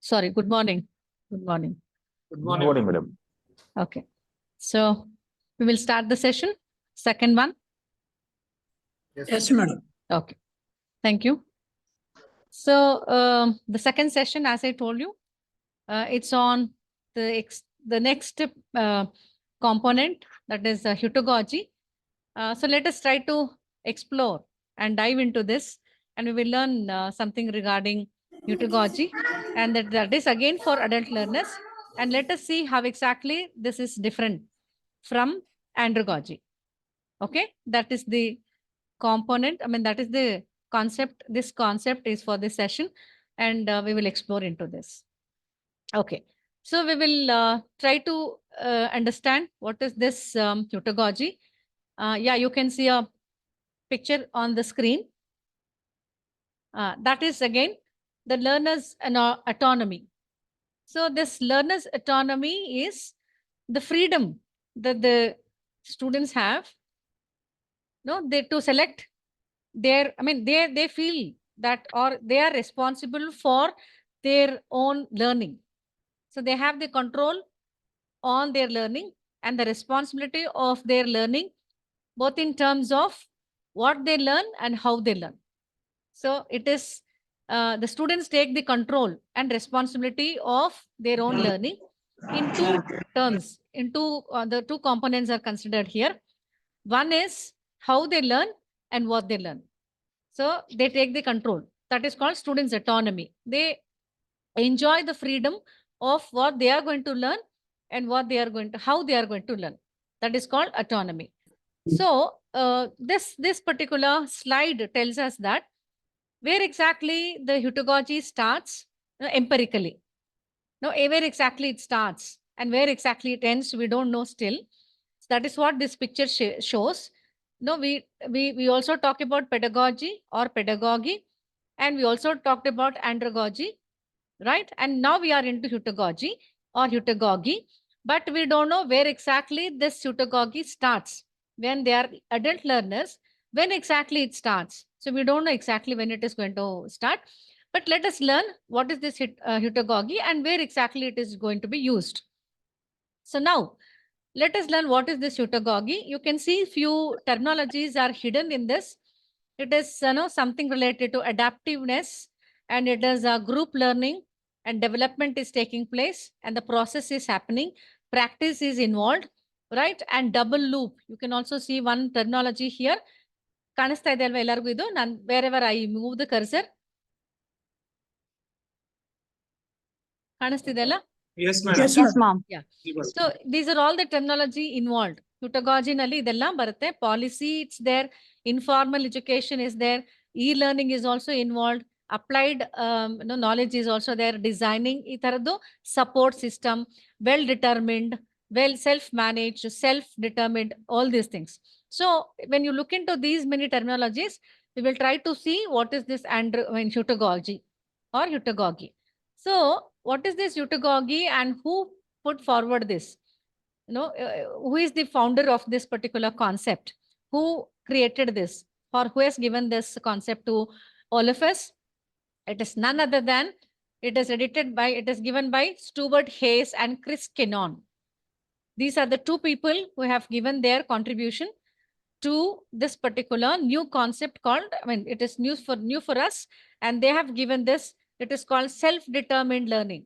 Sorry, good morning. Good morning. Good Good morning. morning, madam. Okay. So we will start the session. Second one. Yes, madam. Okay. Thank you. So the second session, as I told you, it's on the next component, that is heutagogy. So let us try to explore and dive into this, and we will learn something regarding heutagogy, and that is again for adult learners. And let us see how exactly this is different from andragogy. Okay, that is the component. I mean, that is the concept. This concept is for this session, and we will explore into this. Okay, so we will try to understand what is this heutagogy. Yeah, you can see a picture on the screen. That is again the learner's autonomy. So this learner's autonomy is the freedom that the students have, no, they to select their, I mean, they feel that, or they are responsible for their own learning. So they have the control on their learning and the responsibility of their learning, both in terms of what they learn and how they learn. So it is the students take the control and responsibility of their own learning in two terms. The two components are considered here. One is how they learn and what they learn. So they take the control. That is called students' autonomy. They enjoy the freedom of what they are going to learn and how they are going to learn. That is called autonomy. So this particular slide tells us that where exactly the heutagogy starts empirically. No, where exactly it starts and where exactly it ends, we don't know still. So that is what this picture shows. No, we also talk about pedagogy or pedagogy, and we also talked about andragogy, right? And now we are into heutagogy or heutagogy, but we don't know where exactly this heutagogy starts. When they are adult learners, when exactly it starts. So we don't know exactly when it is going to start. But let us learn what is this heutagogy and where exactly it is going to be used. So now let us learn what is this heutagogy. You can see few terminologies are hidden in this. It is something related to adaptiveness, and it is group learning, and development is taking place, and the process is happening. Practice is involved, right? And double loop. You can also see one terminology here. ಕಾಣಿಸ್ತಾ ಇದೆ ಅಲ್ವಾ ಎಲ್ಲರಿಗೂ ಇದು? ನಾನು wherever I move the cursor. ಕಾಣಿಸ್ತಿದೆ ಅಲ್ಲ? Yes, madam. Yes, ma'am. Yeah. So these are all the terminology involved. Heutagogy nalli idella barutte. Policy, it's there. Informal education is there. E-learning is also involved. Applied knowledge is also there. Designing ಈ ತರದ್ದು support system, well determined, well self-managed, self-determined, all these things. So when you look into these many terminologies, we will try to see what is this heutagogy or heutagogy. So what is this heutagogy and who put forward this? Who is the founder of this particular concept? Who created this, or who has given this concept to all of us? It is none other than, it is given by Stuart Hayes and Chris Kenyon. These are the two people who have given their contribution to this particular new concept called, I mean, it is new for us, and they have given this, it is called self-determined learning.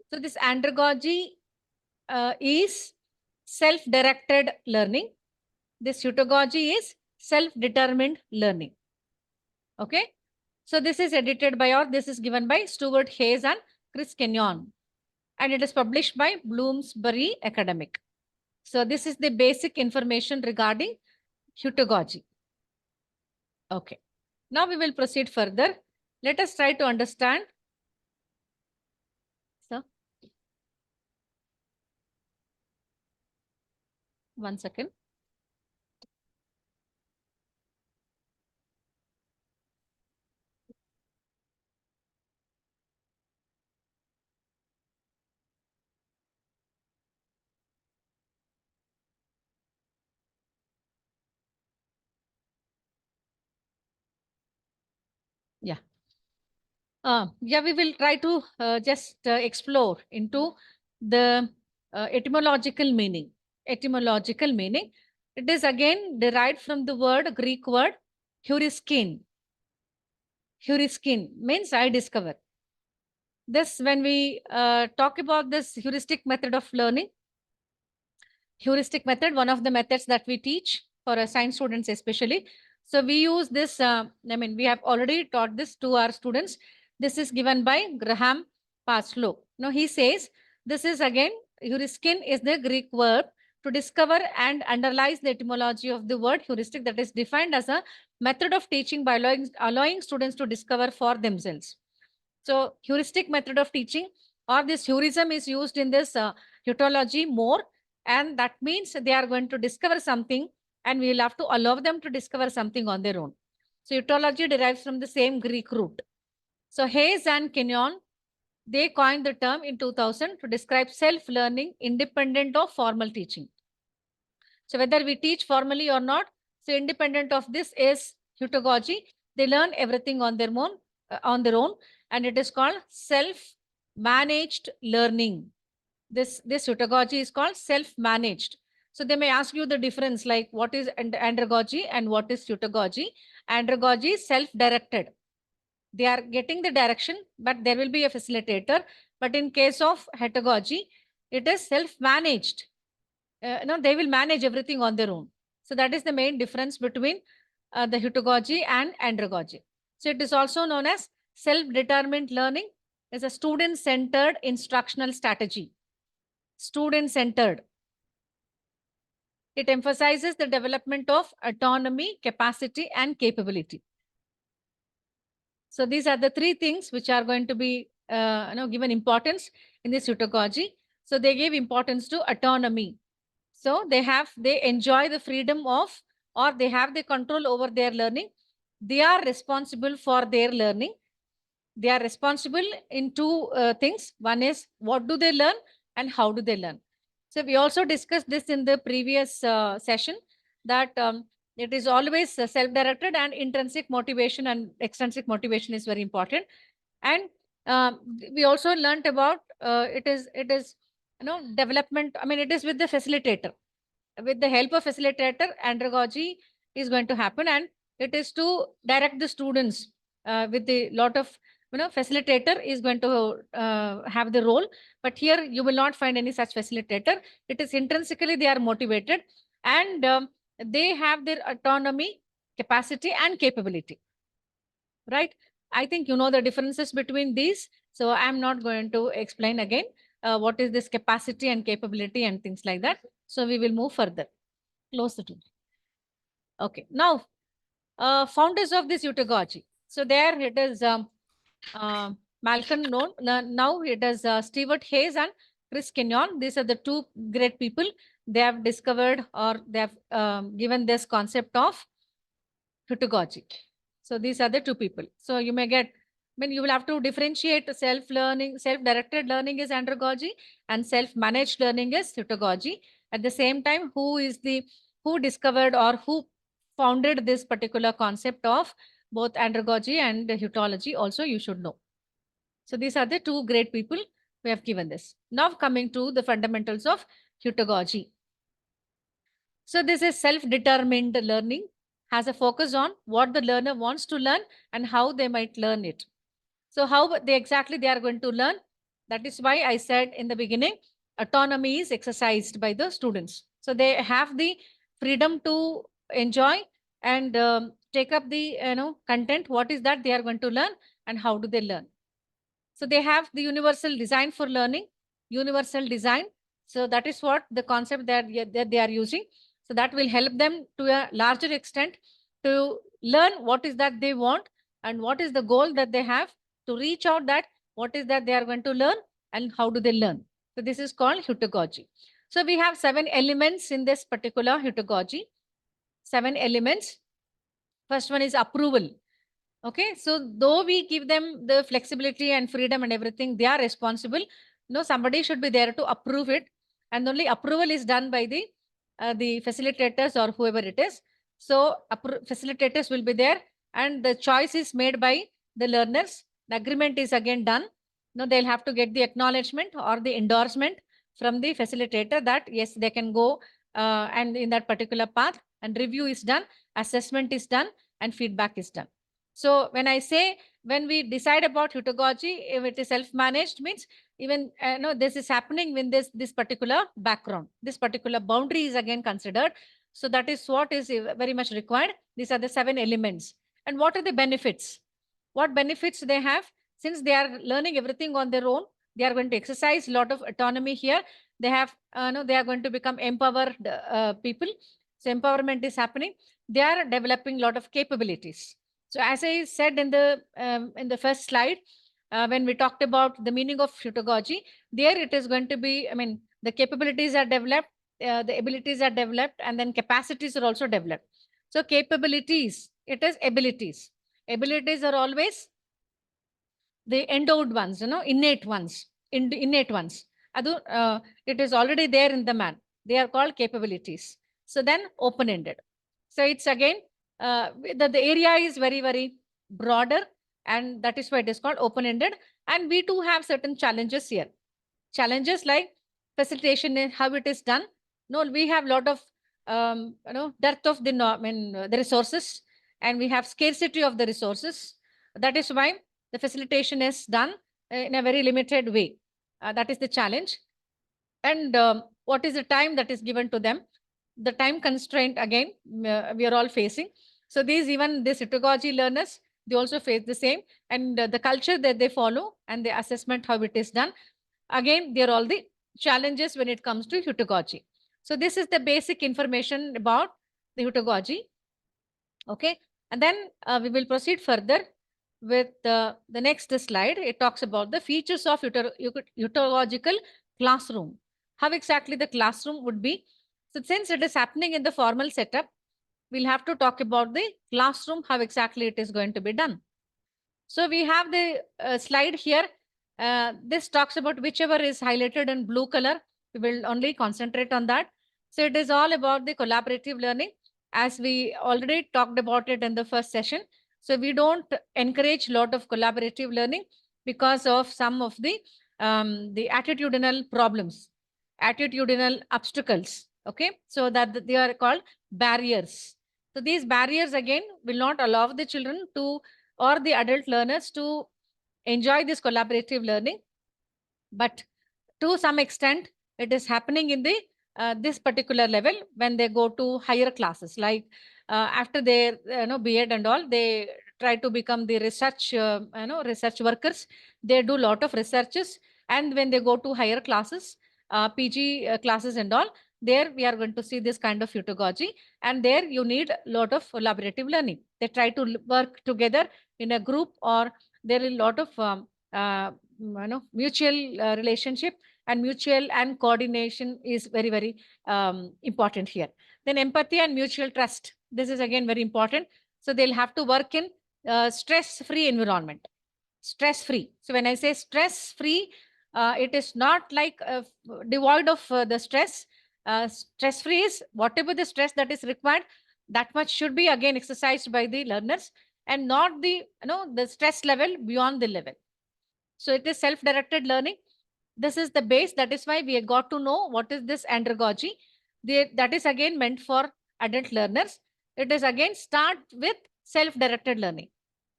So this andragogy is self-directed learning. This heutagogy is self-determined learning. Okay. So this is edited by, or this is given by Stuart Hayes and Chris Kenyon, and it is published by Bloomsbury Academic. So this is the basic information regarding heutagogy. Okay. Now we will proceed further. Let us try to understand. So, one second. Yeah. Yeah, we will try to just explore into the etymological meaning. Etymological meaning. It is again derived from the word, Greek word, heuriskin. Heuriskin means I discover. This, when we talk about this heuristic method of learning, heuristic method, one of the methods that we teach for science students especially. So we use this, we have already taught this to our students. This is given by Graham Paslow. Now he says, this is again, heuriskin is the Greek verb to discover and underlies the etymology of the word heuristic, that is defined as a method of teaching by allowing students to discover for themselves. So heuristic method of teaching, or this heurism, is used in this heutology more, and that means they are going to discover something and we will have to allow them to discover something on their own. So heutology derives from the same Greek root. So Hayes and Kenyon, they coined the term in 2000 to describe self-learning independent of formal teaching. So whether we teach formally or not, so independent of this is heutagogy. They learn everything on their own, and it is called self-managed learning. This heutagogy is called self-managed. So they may ask you the difference, like what is andragogy and what is heutagogy. Andragogy is self-directed. They are getting the direction, but there will be a facilitator. But in case of heutagogy, it is self-managed. They will manage everything on their own. So that is the main difference between the heutagogy and andragogy. So it is also known as self-determined learning. Is a student-centered instructional strategy. Student-centered. It emphasizes the development of autonomy, capacity, and capability. So these are the three things which are going to be given importance in this heutagogy. So they gave importance to autonomy. So they enjoy the freedom of, or they have the control over their learning. They are responsible for their learning. They are responsible in two things. One is what do they learn and how do they learn. So we also discussed this in the previous session, that it is always self-directed, and intrinsic motivation and extrinsic motivation is very important. And we also learned about it is development. It is with the facilitator. With the help of facilitator, andragogy is going to happen, and it is to direct the students with the lot of facilitator is going to have the role. But here you will not find any such facilitator. It is intrinsically they are motivated, and they have their autonomy, capacity, and capability, right? I think you know the differences between these, so I'm not going to explain again what is this capacity and capability and things like that. So we will move further. Close the tool. Okay, now founders of this heutagogy. So there it is Malcolm known. Now it is Stewart Hayes and Chris Kenyon. These are the two great people. They have discovered, or they have given this concept of heutagogy. So these are the two people. So you may get, you will have to differentiate self-learning, self-directed learning is andragogy, and self-managed learning is heutagogy. At the same time, who discovered or who founded this particular concept of both andragogy and heutology also you should know. So these are the two great people we have given this. Now coming to the fundamentals of heutagogy. So this is self-determined learning, has a focus on what the learner wants to learn and how they might learn it. So how they are going to learn. That is why I said in the beginning, autonomy is exercised by the students. So they have the freedom to enjoy and take up the content. What is that they are going to learn and how do they learn? So they have the universal design for learning, universal design. So that is what the concept that they are using. So that will help them to a larger extent to learn what is that they want and what is the goal that they have to reach out, that what is that they are going to learn and how do they learn. So this is called heutagogy. So we have 7 elements in this particular heutagogy. 7 elements. First one is approval. Okay, so though we give them the flexibility and freedom and everything, they are responsible. No, somebody should be there to approve it, and only approval is done by the facilitators or whoever it is. So facilitators will be there, and the choice is made by the learners. The agreement is again done. No, they'll have to get the acknowledgement or the endorsement from the facilitator that yes, they can go and in that particular path, and review is done, assessment is done, and feedback is done. So when I say, when we decide about heutagogy, if it is self-managed, means even no, this is happening when this particular background, this particular boundary is again considered. So that is what is very much required. These are the 7 elements. And what are the benefits? What benefits they have? Since they are learning everything on their own, they are going to exercise a lot of autonomy here. They have no, they are going to become empowered people. So empowerment is happening. They are developing a lot of capabilities. So as I said in the first slide, when we talked about the meaning of heutagogy, there it is going to be, I mean, the capabilities are developed, the abilities are developed, and then capacities are also developed. So capabilities, it is abilities. Abilities are always the endowed ones, innate ones, innate ones. It is already there in the man. They are called capabilities. So then open-ended. So it's again, the area is very, very broader, and that is why it is called open-ended. And we too have certain challenges here. Challenges like facilitation, how it is done. No, we have a lot of dearth of the resources, and we have scarcity of the resources. That is why the facilitation is done in a very limited way. That is the challenge. And what is the time that is given to them? The time constraint, again, we are all facing. So even these pedagogy learners, they also face the same. And the culture that they follow and the assessment, how it is done. Again, they are all the challenges when it comes to heutagogy. So this is the basic information about the heutagogy. Okay. And then we will proceed further with the next slide. It talks about the features of heutagogical classroom. How exactly the classroom would be. So since it is happening in the formal setup, we'll have to talk about the classroom, how exactly it is going to be done. So we have the slide here. This talks about whichever is highlighted in blue color. We will only concentrate on that. So it is all about the collaborative learning, as we already talked about it in the first session. So we don't encourage a lot of collaborative learning because of some of the attitudinal problems, attitudinal obstacles. Okay, so that they are called barriers. So these barriers again will not allow the children to, or the adult learners, to enjoy this collaborative learning. But to some extent, it is happening in the this particular level when they go to higher classes, like after their B.Ed and all, they try to become the research research workers. They do a lot of researches, and when they go to higher classes, PG classes and all, there we are going to see this kind of pedagogy, and there you need a lot of collaborative learning. They try to work together in a group, or there is a lot of mutual relationship, and mutual and coordination is very, very important here. Then empathy and mutual trust. This is again very important. So they'll have to work in stress-free environment. Stress-free. So when I say stress-free, it is not like devoid of the stress. Stress-free is whatever the stress that is required, that much should be again exercised by the learners, and not the the stress level beyond the level. So it is self-directed learning. This is the base. That is why we got to know what is this andragogy. That is again meant for adult learners. It is again start with self-directed learning.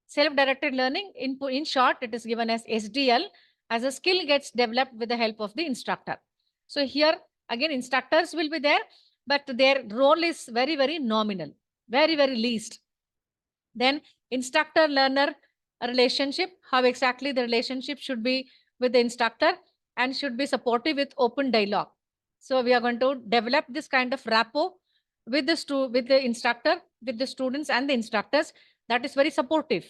Self-directed learning, in short, it is given as SDL, as a skill gets developed with the help of the instructor. So here again, instructors will be there, but their role is very, very nominal, very, very least. Then instructor-learner relationship, how exactly the relationship should be with the instructor, and should be supportive with open dialogue. So we are going to develop this kind of rapport with the instructor, with the students and the instructors. That is very supportive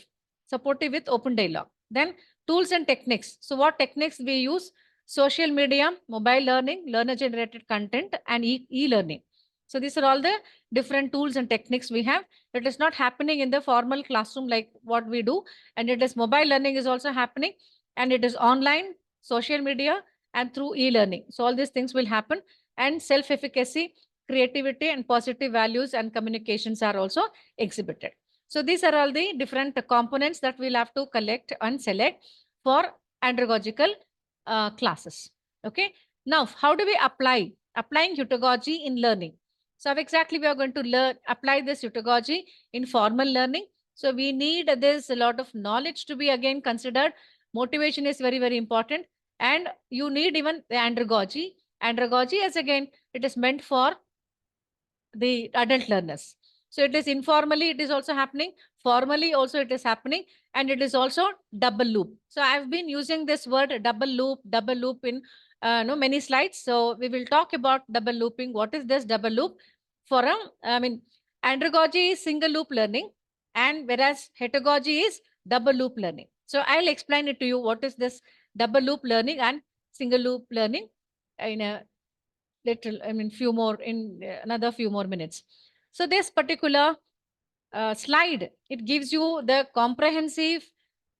with open dialogue. Then tools and techniques. So what techniques we use? Social media, mobile learning, learner-generated content, and e-learning. So these are all the different tools and techniques we have. It is not happening in the formal classroom like what we do, and it is mobile learning is also happening, and it is online, social media, and through e-learning. So all these things will happen, and self-efficacy, creativity, and positive values and communications are also exhibited. So these are all the different components that we'll have to collect and select for andragogical classes. Okay. Now, how do we applying heutagogy in learning? So how exactly we are going to apply this heutagogy in formal learning. So we need this a lot of knowledge to be again considered. Motivation is very, very important. And you need even the andragogy. Andragogy, as again, it is meant for the adult learners. So it is informally, it is also happening. Formally also it is happening. And it is also double loop. So I've been using this word double loop in many slides. So we will talk about double looping. What is this double loop? Andragogy is single loop learning, and whereas heterogogy is double loop learning. So I'll explain it to you. What is this double loop learning and single loop learning in a another few more minutes. So this particular slide, it gives you the comprehensive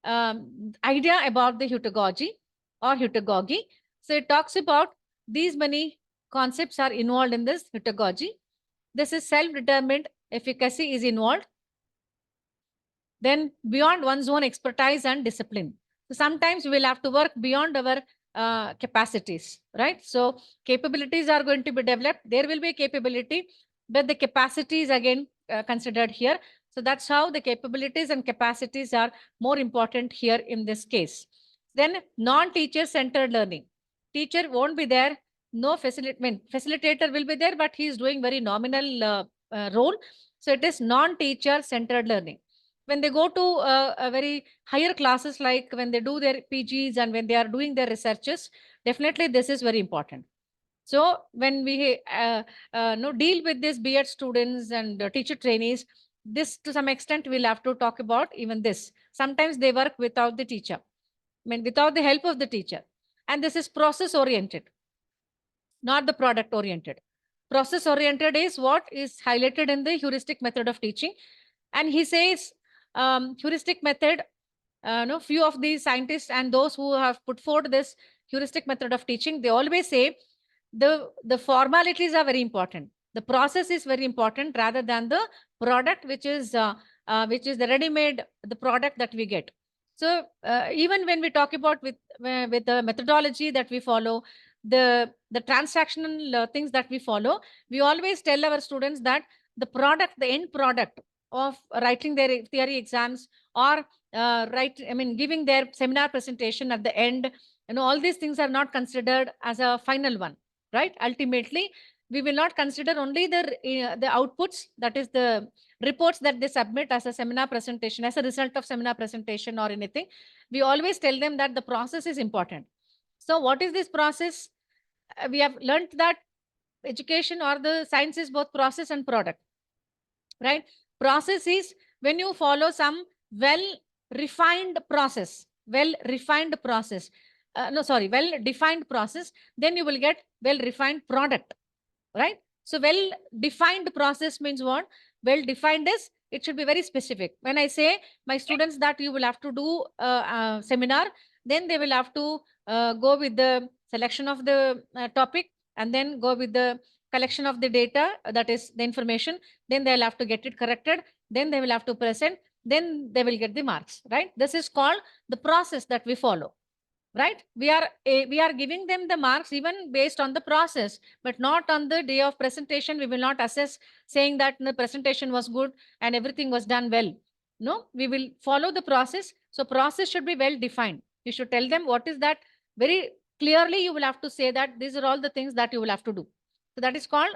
idea about the heutagogy or heutagogy. So it talks about these many concepts are involved in this heutagogy. This is self-determined efficacy is involved. Then beyond one's own expertise and discipline. So sometimes we will have to work beyond our capacities, right? So capabilities are going to be developed. There will be a capability, but the capacities again considered here. So that's how the capabilities and capacities are more important here in this case. Then non-teacher centered learning. Teacher won't be there. No facilitator will be there, but he is doing very nominal role. So it is non-teacher centered learning. When they go to a very higher classes, like when they do their PGs and when they are doing their researches, definitely this is very important. So when we deal with this BEd students and teacher trainees, this to some extent we'll have to talk about even this. Sometimes they work without the teacher, without the help of the teacher. And this is process oriented, not the product oriented. Process oriented is what is highlighted in the heuristic method of teaching. And he says heuristic method, few of these scientists and those who have put forward this heuristic method of teaching, they always say the formalities are very important. The process is very important rather than the product, which is the ready-made, the product that we get. So even when we talk about with the methodology that we follow, the transactional things that we follow, we always tell our students that the product, the end product of writing their theory exams or giving their seminar presentation at the end, all these things are not considered as a final one, right? Ultimately, we will not consider only the outputs, that is the reports that they submit as a seminar presentation, as a result of seminar presentation or anything. We always tell them that the process is important. So what is this process? We have learned that education or the science is both process and product, right? Process is when you follow some well-defined process, well-defined process, then you will get well-defined product, right? So well-defined process means what? Well-defined is, it should be very specific. When I say my students that you will have to do a seminar, then they will have to go with the selection of the topic and then go with the collection of the data, that is the information. Then they'll have to get it corrected. Then they will have to present. Then they will get the marks, right? This is called the process that we follow, right? We are giving them the marks even based on the process, but not on the day of presentation. We will not assess saying that the presentation was good and everything was done well. No, we will follow the process. So process should be well defined. You should tell them what is that very clearly. You will have to say that these are all the things that you will have to do. So that is called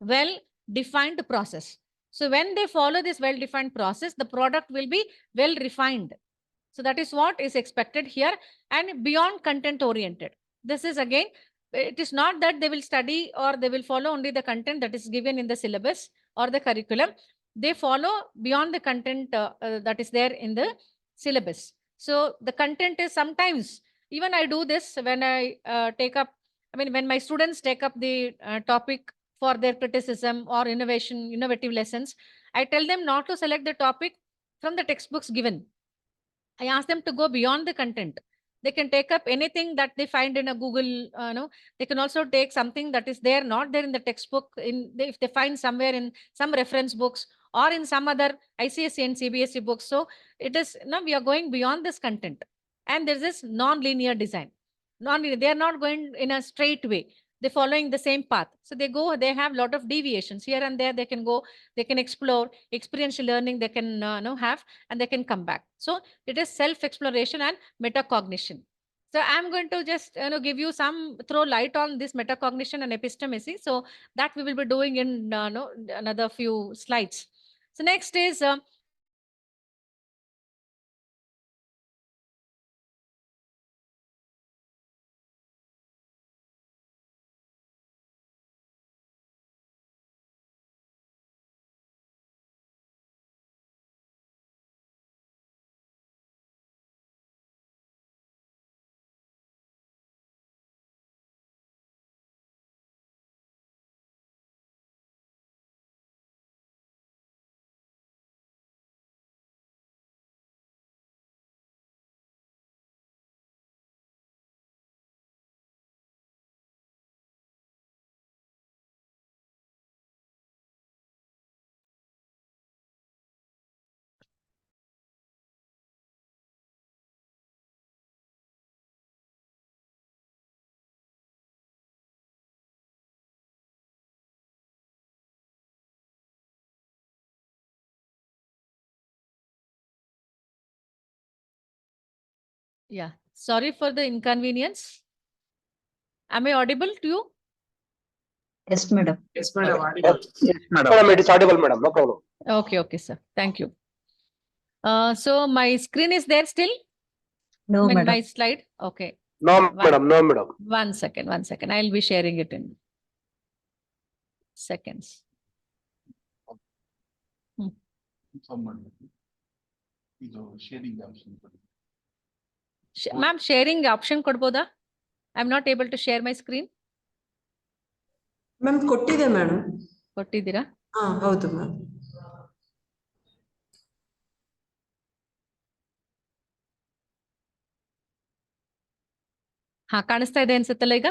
well-defined process. So when they follow this well-defined process, the product will be well-refined. So that is what is expected here. And beyond content oriented. This is again, it is not that they will study or they will follow only the content that is given in the syllabus or the curriculum. They follow beyond the content that is there in the syllabus. So the content is sometimes, even I do this when I when my students take up the topic for their criticism or innovative lessons, I tell them not to select the topic from the textbooks given. I ask them to go beyond the content. They can take up anything that they find in a Google. They can also take something that is there, not there in the textbook. If they find somewhere in some reference books or in some other ICSE and CBSE books. So it is, we are going beyond this content. And there's this non-linear design. They are not going in a straight way. They're following the same path. So they have a lot of deviations here and there. They can go, they can explore, experiential learning they can have, and they can come back. So it is self-exploration and metacognition. So I'm going to just give you throw light on this metacognition and epistemology. So that we will be doing in another few slides. So next is yeah. Sorry for the inconvenience. Am I audible to you? Yes, madam. Yes, madam. Yes, madam. It is audible, madam. No problem. Okay, sir. Thank you. So my screen is there still? No, In madam. my slide? Okay. No, madam. No, madam. One second. I'll be sharing it in seconds. Ma'am, sharing option kodboda? I'm not able to share my screen. Ma'am ಕೊಟ್ಟಿದೆ madam. ಕೊಟ್ಟಿದ್ದೀರಾ? ಹೌದು ma'am. ಕಾಣಿಸ್ತಾ ಇದೆ ಅನ್ಸುತ್ತಲ್ಲ ಈಗ?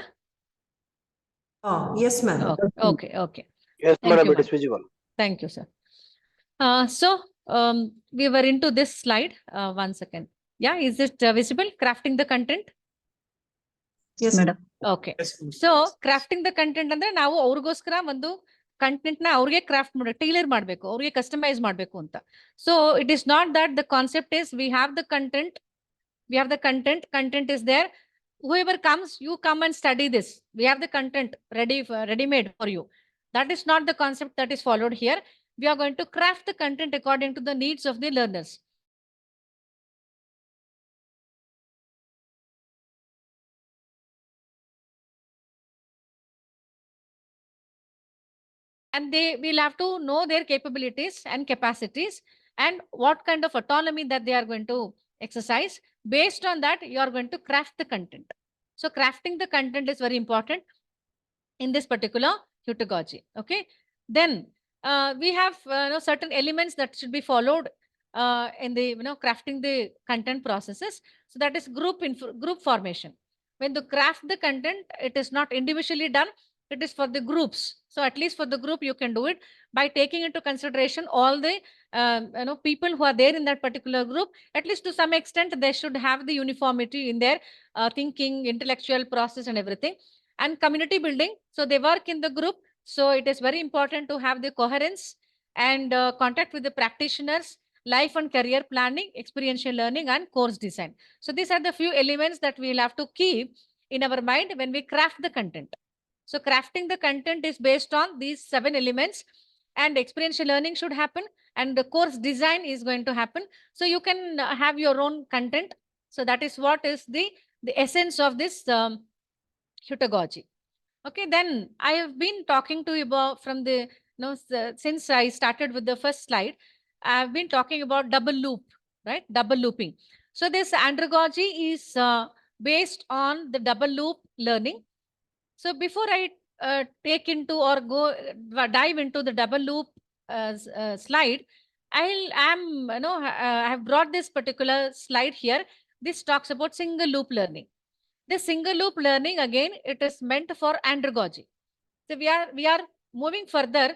Yes, ma'am. Okay. Yes, Thank madam. you, It is visible. Thank you, sir. So we were into this slide. One second. Yeah, is it visible? Crafting the content? Yes, madam. Okay. So crafting the content ಅಂದ್ರೆ ನಾವು ಅವ್ರಿಗೋಸ್ಕರ ಒಂದು content ನ ಅವ್ರಿಗೆ craft ಮಾಡಬೇಕು, tailor ಮಾಡಬೇಕು, ಅವ್ರಿಗೆ customise ಮಾಡಬೇಕು ಅಂತ. So it is not that the concept is we have the content is there. Whoever comes, you come and study this. We have the content ready-made for you. That is not the concept that is followed here. We are going to craft the content according to the needs of the learners. And they will have to know their capabilities and capacities and what kind of autonomy that they are going to exercise. Based on that, you are going to craft the content. So crafting the content is very important in this particular pedagogy. Okay. Then we have certain elements that should be followed in the crafting the content processes. So that is group formation. When you craft the content, it is not individually done. It is for the groups. So at least for the group, you can do it by taking into consideration all the people who are there in that particular group. At least to some extent, they should have the uniformity in their thinking, intellectual process, and everything. And community building. So they work in the group. So it is very important to have the coherence and contact with the practitioners, life and career planning, experiential learning, and course design. So these are the few elements that we will have to keep in our mind when we craft the content. So crafting the content is based on these 7 elements, and experiential learning should happen, and the course design is going to happen. So you can have your own content. So that is what is the essence of this pedagogy. Okay, then I have been talking to you about from the since I started with the first slide, I have been talking about double loop, right? Double looping. So this andragogy is based on the double loop learning. So before I take into or go dive into the double loop slide, I have brought this particular slide here. This talks about single loop learning. This single loop learning, again, it is meant for andragogy. So we are moving further,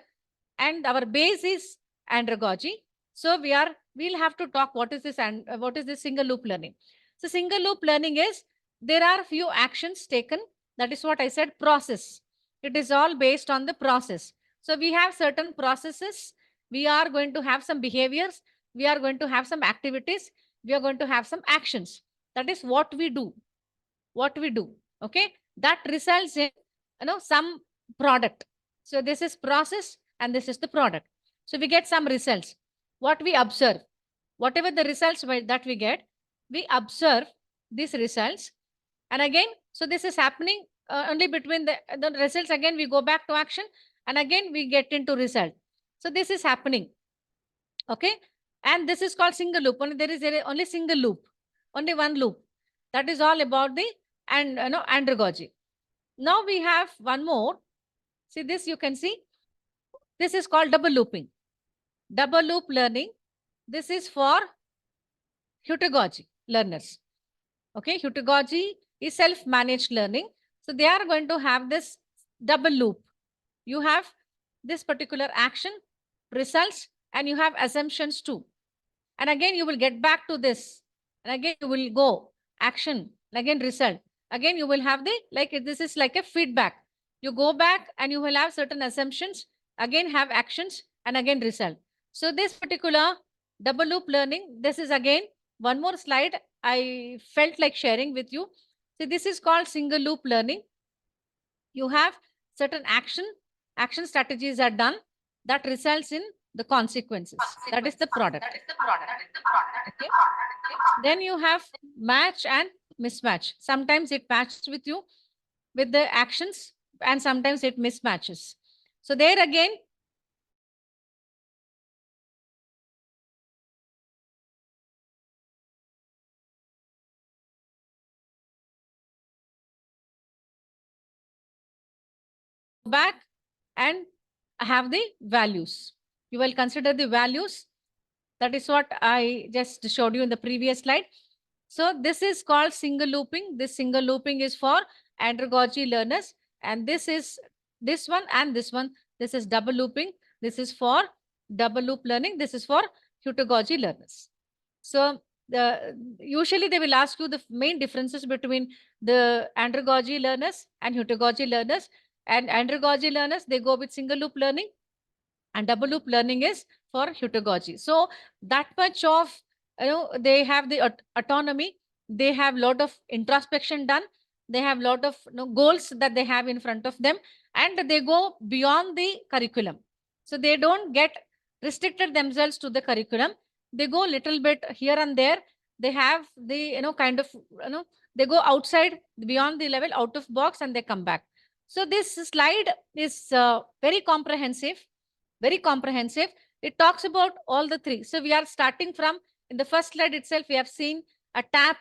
and our base is andragogy. So we'll have to talk what is this and what is this single loop learning. So single loop learning is there are few actions taken. That is what I said, process. It is all based on the process. So we have certain processes. We are going to have some behaviors. We are going to have some activities. We are going to have some actions. That is what we do. What we do. Okay. That results in some product. So this is process and this is the product. So we get some results. What we observe, whatever the results that we get, we observe these results. And again, so this is happening only between the results. Again, we go back to action and again we get into result. So this is happening. Okay. And this is called single loop. Only there is only single loop, only one loop. That is all about the andragogy. Now we have one more. See this, you can see. This is called double looping. Double loop learning. This is for heterogogy learners. Okay, heterogogy is self-managed learning. So they are going to have this double loop. You have this particular action, results, and you have assumptions too. And again, you will get back to this. And again, you will go action, again result. Again, you will have this is like a feedback. You go back and you will have certain assumptions, again have actions, and again result. So this particular double loop learning, this is again one more slide I felt like sharing with you. So this is called single loop learning. You have certain action strategies are done that results in the consequences. That is the product. Okay. Then you have match and mismatch. Sometimes it matches with you with the actions and sometimes it mismatches. So there again, back and have the values. You will consider the values. That is what I just showed you in the previous slide. So this is called single looping. This single looping is for andragogy learners. And this is this one and this one. This is double looping. This is for double loop learning. This is for heterogogy learners. So usually they will ask you the main differences between the andragogy learners and heterogogy learners. And andragogy learners, they go with single loop learning and double loop learning is for heterogogy. So that much of, they have the autonomy. They have lot of introspection done. They have lot of goals that they have in front of them and they go beyond the curriculum. So they don't get restricted themselves to the curriculum. They go little bit here and there. They have the, they go outside beyond the level, out of box, and they come back. So this slide is very comprehensive, very comprehensive. It talks about all the three. So we are starting from, in the first slide itself, we have seen a tap,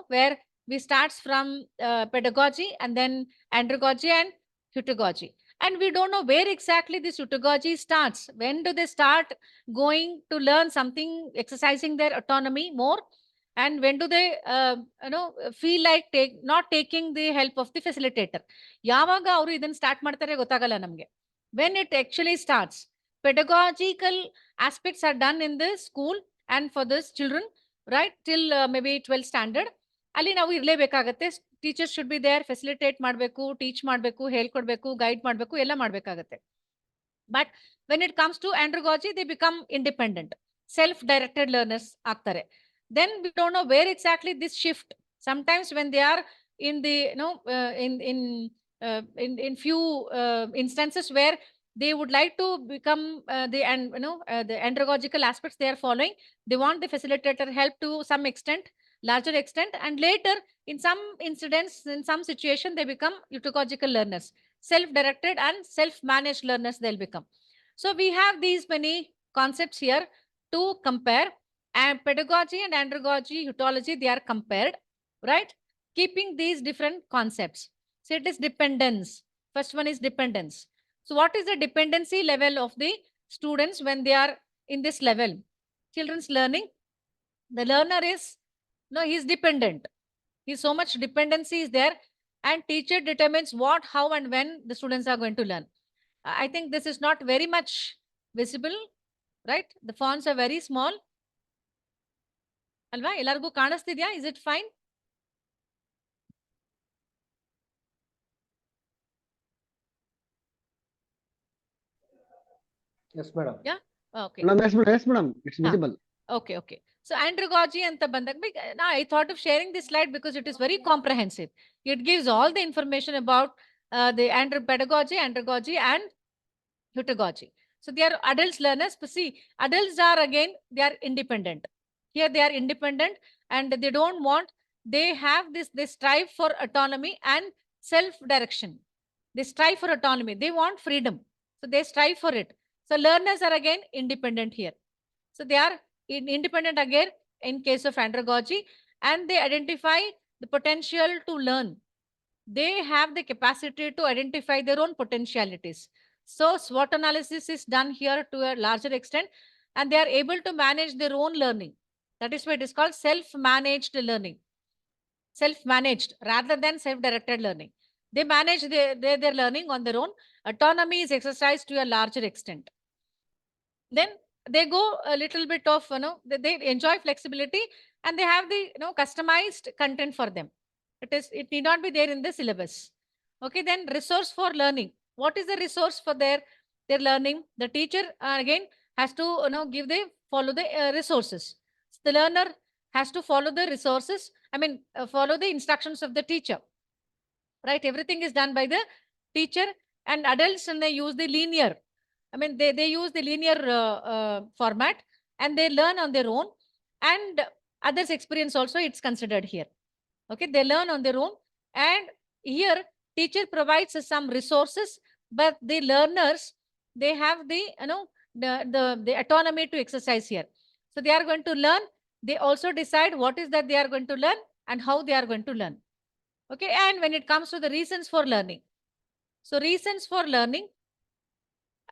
where we starts from pedagogy and then andragogy and heterogogy. And we don't know where exactly this heterogogy starts. When do they start going to learn something, exercising their autonomy more? And when do they, feel like not taking the help of the facilitator? Yavaga avaru idan start ಮಾಡ್ತಾರೆ ಗೊತ್ತಾಗಲ್ಲ ನಮಗೆ. When it actually starts, pedagogical aspects are done in the school and for the children, right, till maybe 12th standard. ಅಲ್ಲಿ ನಾವು ಇರಲೇಬೇಕಾಗತ್ತೆ. Teachers should be there, facilitate ಮಾಡಬೇಕು, teach ಮಾಡಬೇಕು, ಹೇಳ್ಕೊಡ್ಬೇಕು, guide ಮಾಡಬೇಕು, ಎಲ್ಲ ಮಾಡಬೇಕಾಗತ್ತೆ. But when it comes to andragogy, they become independent, self directed learners ಆಗ್ತಾರೆ. Then we don't know where exactly this shift. Sometimes when they are in the, in few instances where they would like to become the andragogical aspects they are following, they want the facilitator help to some extent, larger extent, and later in some incidents, in some situation, they become heterogogical learners, self-directed and self-managed learners they'll become. So we have these many concepts here to compare. And pedagogy and andragogy, heterology, they are compared, right? Keeping these different concepts. So it is dependence. First one is dependence. So what is the dependency level of the students when they are in this level? Children's learning, the learner is, he is dependent. He's so much dependency is there, and teacher determines what, how, and when the students are going to learn. I think this is not very much visible right? The fonts are very small. Alva, ellargu kanastidya? Is it fine? Yes, madam. Yeah. Okay. Madam, yes, madam. It's visible. Okay, okay. So andragogy and bandak. Now I thought of sharing this slide because it is very comprehensive. It gives all the information about the pedagogy, andragogy, and heutagogy. So they are adults learners. But see, adults are again, they are independent. Here they are independent and they don't want, they have this, they strive for autonomy and self-direction. They strive for autonomy. They want freedom. So they strive for it. So learners are again independent here. So they are independent again in case of andragogy, and they identify the potential to learn. They have the capacity to identify their own potentialities. So SWOT analysis is done here to a larger extent, and they are able to manage their own learning. That is why it is called self-managed learning. Self-managed rather than self-directed learning. They manage their learning on their own. Autonomy is exercised to a larger extent. Then they go a little bit of, they enjoy flexibility, and they have the, customized content for them. It need not be there in the syllabus. Okay, then resource for learning. What is the resource for their learning? The teacher again has to, follow the resources. The learner has to follow the resources. Follow the instructions of the teacher. Right? Everything is done by the teacher, and adults, and they use the linear. They use the linear format, and they learn on their own, and others' experience also it's considered here. Okay, they learn on their own, and here teacher provides some resources, but the learners, they have the, the autonomy to exercise here. So they are going to learn. They also decide what is that they are going to learn and how they are going to learn. Okay, and when it comes to the reasons for learning, so reasons for learning,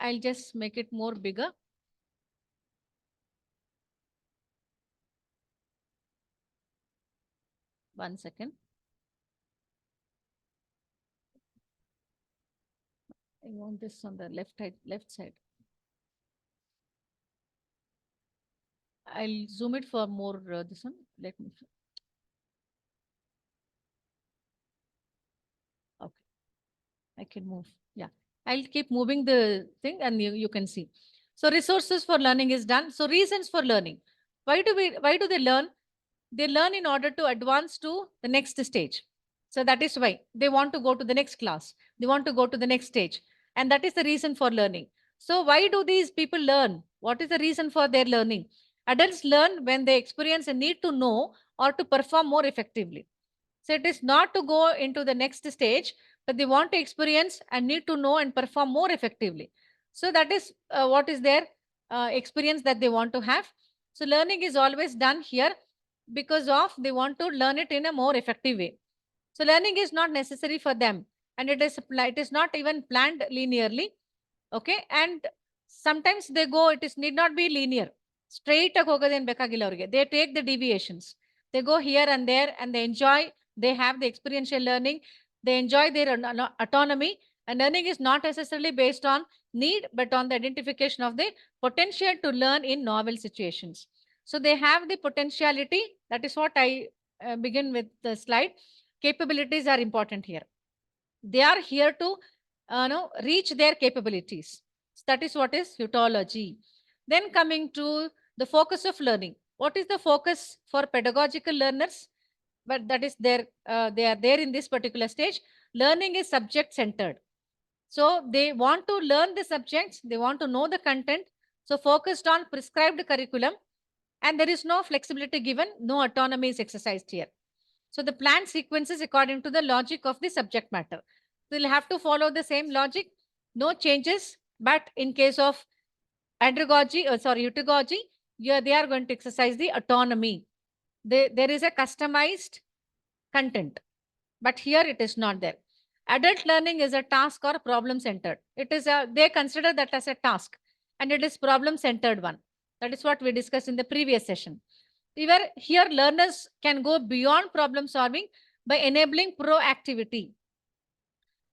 I'll just make it more bigger. One second. I want this on the left side. I'll zoom it for more this one. Let me. Okay. I can move. Yeah. I'll keep moving the thing, and you can see. So resources for learning is done. So reasons for learning. Why do they learn? They learn in order to advance to the next stage. So that is why they want to go to the next class. They want to go to the next stage. And that is the reason for learning. So why do these people learn? What is the reason for their learning? Adults learn when they experience a need to know or to perform more effectively. So it is not to go into the next stage, but they want to experience and need to know and perform more effectively. So that is what is their experience that they want to have. So learning is always done here because of they want to learn it in a more effective way. So learning is not necessary for them, and it is not even planned linearly. Okay, and sometimes they go, it is need not be linear. Straight they take the deviations. They go here and there, and they enjoy. They have the experiential learning. They enjoy their autonomy, and learning is not necessarily based on need, but on the identification of the potential to learn in novel situations. So they have the potentiality. That is what I begin with the slide. Capabilities are important here. They are here to reach their capabilities. So that is what is heutology. Then coming to the focus of learning. What is the focus for pedagogical learners? But that is there, they are there in this particular stage. Learning is subject centered. So they want to learn the subjects, they want to know the content. So focused on prescribed curriculum, and there is no flexibility given, no autonomy is exercised here. So the planned sequences according to the logic of the subject matter. They'll have to follow the same logic, no changes. But in case of heutagogy, they are going to exercise the autonomy. There is a customized content, but here it is not there. Adult learning is a task or problem centered. They consider that as a task, and it is problem centered one. That is what we discussed in the previous session. Here learners can go beyond problem solving by enabling proactivity.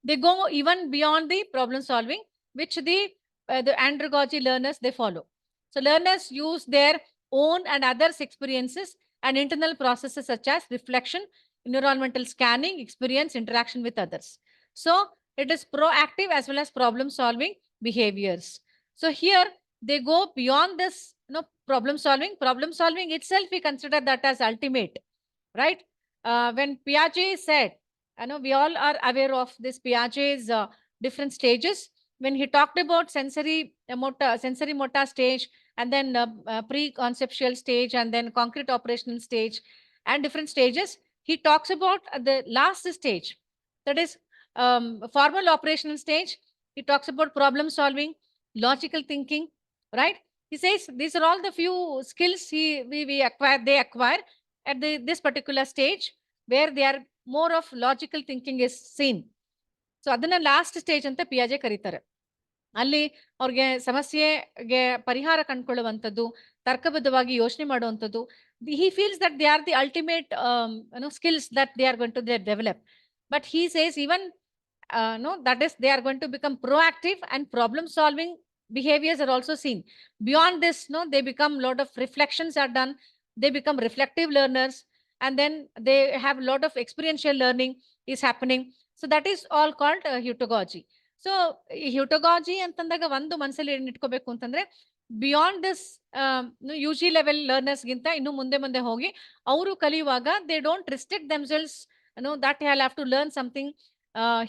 They go even beyond the problem solving, which the andragogy learners, they follow. So learners use their own and others' experiences and internal processes such as reflection, environmental scanning, experience, interaction with others. So it is proactive as well as problem solving behaviors. So here they go beyond this, problem solving. Problem solving itself, we consider that as ultimate, right? When Piaget said, I know we all are aware of this Piaget's different stages. When he talked about sensory motor stage, and then pre-conceptual stage, and then concrete operational stage, and different stages, he talks about the last stage, that is formal operational stage. He talks about problem solving, logical thinking, right? He says these are all the few skills they acquire at this particular stage, where they are more of logical thinking is seen. So ಅದನ್ನ last stage ಅಂತ ಪಿಯಾಜೆ ಕರೀತಾರೆ. ಅಲ್ಲಿ ಅವ್ರಿಗೆ ಸಮಸ್ಯೆಗೆ ಪರಿಹಾರ ಕಂಡುಕೊಳ್ಳುವಂಥದ್ದು, ತರ್ಕಬದ್ಧವಾಗಿ ಯೋಚನೆ ಮಾಡುವಂಥದ್ದು. He feels that they are the ultimate skills that they are going to develop. But he says even that is, they are going to become proactive, and problem solving behaviors are also seen. Beyond this, they become lot of reflections are done. They become reflective learners, and then they have a lot of experiential learning is happening. So that is all called heutagogy. So heutagogy ಅಂತಂದಾಗ ಒಂದು ಮನಸ್ಸಲ್ಲಿ ಏನ್ ಇಟ್ಕೋಬೇಕು ಅಂತಂದ್ರೆ, beyond this UG level ಲರ್ನರ್ಸ್ಗಿಂತ ಇನ್ನು ಮುಂದೆ ಹೋಗಿ ಅವರು ಕಲಿಯುವಾಗ they don't restrict themselves, that I have to learn something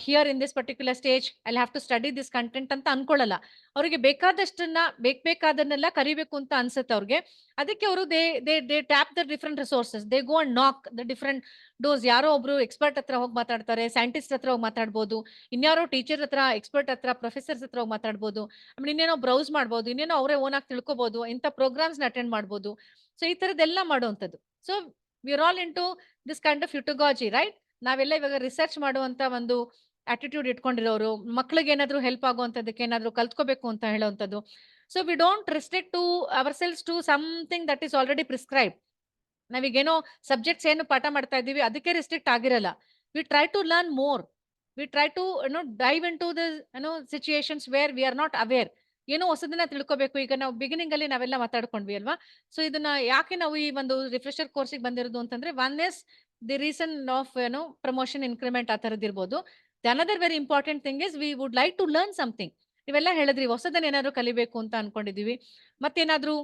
here in this particular stage, I have to study this content ಅಂತ ಅನ್ಕೊಳ್ಳಲ್ಲ. ಅವರಿಗೆ ಬೇಕಾದನ್ನೆಲ್ಲ ಕರಿಬೇಕು ಅಂತ ಅನ್ಸುತ್ತೆ ಅವ್ರಿಗೆ. ಅದಕ್ಕೆ ಅವರು they tap the different resources, they go and ನಾಕ್ ದ ಡಿಫ್ರೆಂಟ್ ಡೋಸ್. ಯಾರೋ ಒಬ್ರು ಎಕ್ಸ್ಪರ್ಟ್ ಹತ್ರ ಹೋಗಿ ಮಾತಾಡ್ತಾರೆ, ಸೈಂಟಿಸ್ಟ್ ಹತ್ರ ಹೋಗಿ ಮಾತಾಡ್ಬೋದು, ಇನ್ಯಾರೋ ಟೀಚರ್ ಹತ್ರ, ಎಕ್ಸ್ಪರ್ಟ್ ಹತ್ರ, ಪ್ರೊಫೆಸರ್ಸ್ ಹತ್ರ ಹೋಗಿ ಮಾತಾಡ್ಬೋದು, ಆಮೇಲೆ ಇನ್ನೇನೋ ಬ್ರೌಸ್ ಮಾಡ್ಬೋದು, ಇನ್ನೇನೋ ಅವರೇ ಓನ್ ಆಗಿ ತಿಳ್ಕೊಬಹುದು, ಇಂಥ ಪ್ರೋಗ್ರಾಮ್ಸ್ ಅಟೆಂಡ್ ಮಾಡ್ಬೋದು. ಸೊ ಈ ತರದೆಲ್ಲ ಮಾಡುವಂಥದ್ದು. So we are all in to this kind of heutagogy, right? ನಾವೆಲ್ಲ ಇವಾಗ ರಿಸರ್ಚ್ ಮಾಡುವಂತ ಒಂದು ಆಟಿಟ್ಯೂಡ್ ಇಟ್ಕೊಂಡಿರೋರು, ಮಕ್ಳಿಗೆ ಏನಾದ್ರು ಹೆಲ್ಪ್ ಆಗುವಂತದಕ್ಕೆ, ಏನಾದ್ರು ಕಲ್ತ್ಕೋಬೇಕು ಅಂತ ಹೇಳುವಂಥದ್ದು. So we don't restrict to ourselves to something that is already prescribe. ನಾವೀಗೇನೋ ಸಬ್ಜೆಕ್ಟ್ಸ್ ಏನು ಪಾಠ ಮಾಡ್ತಾ ಇದ್ದೀವಿ ಅದಕ್ಕೆ ರಿಸ್ಟ್ರಿಕ್ಟ್ ಆಗಿರಲ್ಲ. We try to learn more. We try to dive into the situations where we are not aware. ಏನೋ ಹೊಸದನ್ನ ತಿಳ್ಕೊಬೇಕು. ಈಗ ನಾವು ಬಿಗಿನಿಂಗ್ ಅಲ್ಲಿ ನಾವೆಲ್ಲ ಮಾತಾಡ್ಕೊಂಡ್ವಿ ಅಲ್ವಾ? ಸೊ ಇದನ್ನ ಯಾಕೆ ನಾವು ಈ ಒಂದು ರಿಫ್ರೆಶರ್ ಕೋರ್ಸಿಗೆ ಬಂದಿರೋದು ಅಂತಂದ್ರೆ, one is the reason of promotion, increment ಆ ತರದಿರ್ಬೋದು. The another very important thing is we would like to learn something. ನೀವೆಲ್ಲ ಹೇಳಿದ್ರಿ ಹೊಸದನ್ನ ಏನಾದ್ರು ಕಲಿಬೇಕು ಅಂತ ಅನ್ಕೊಂಡಿದೀವಿ, ಮತ್ತೇನಾದ್ರೂ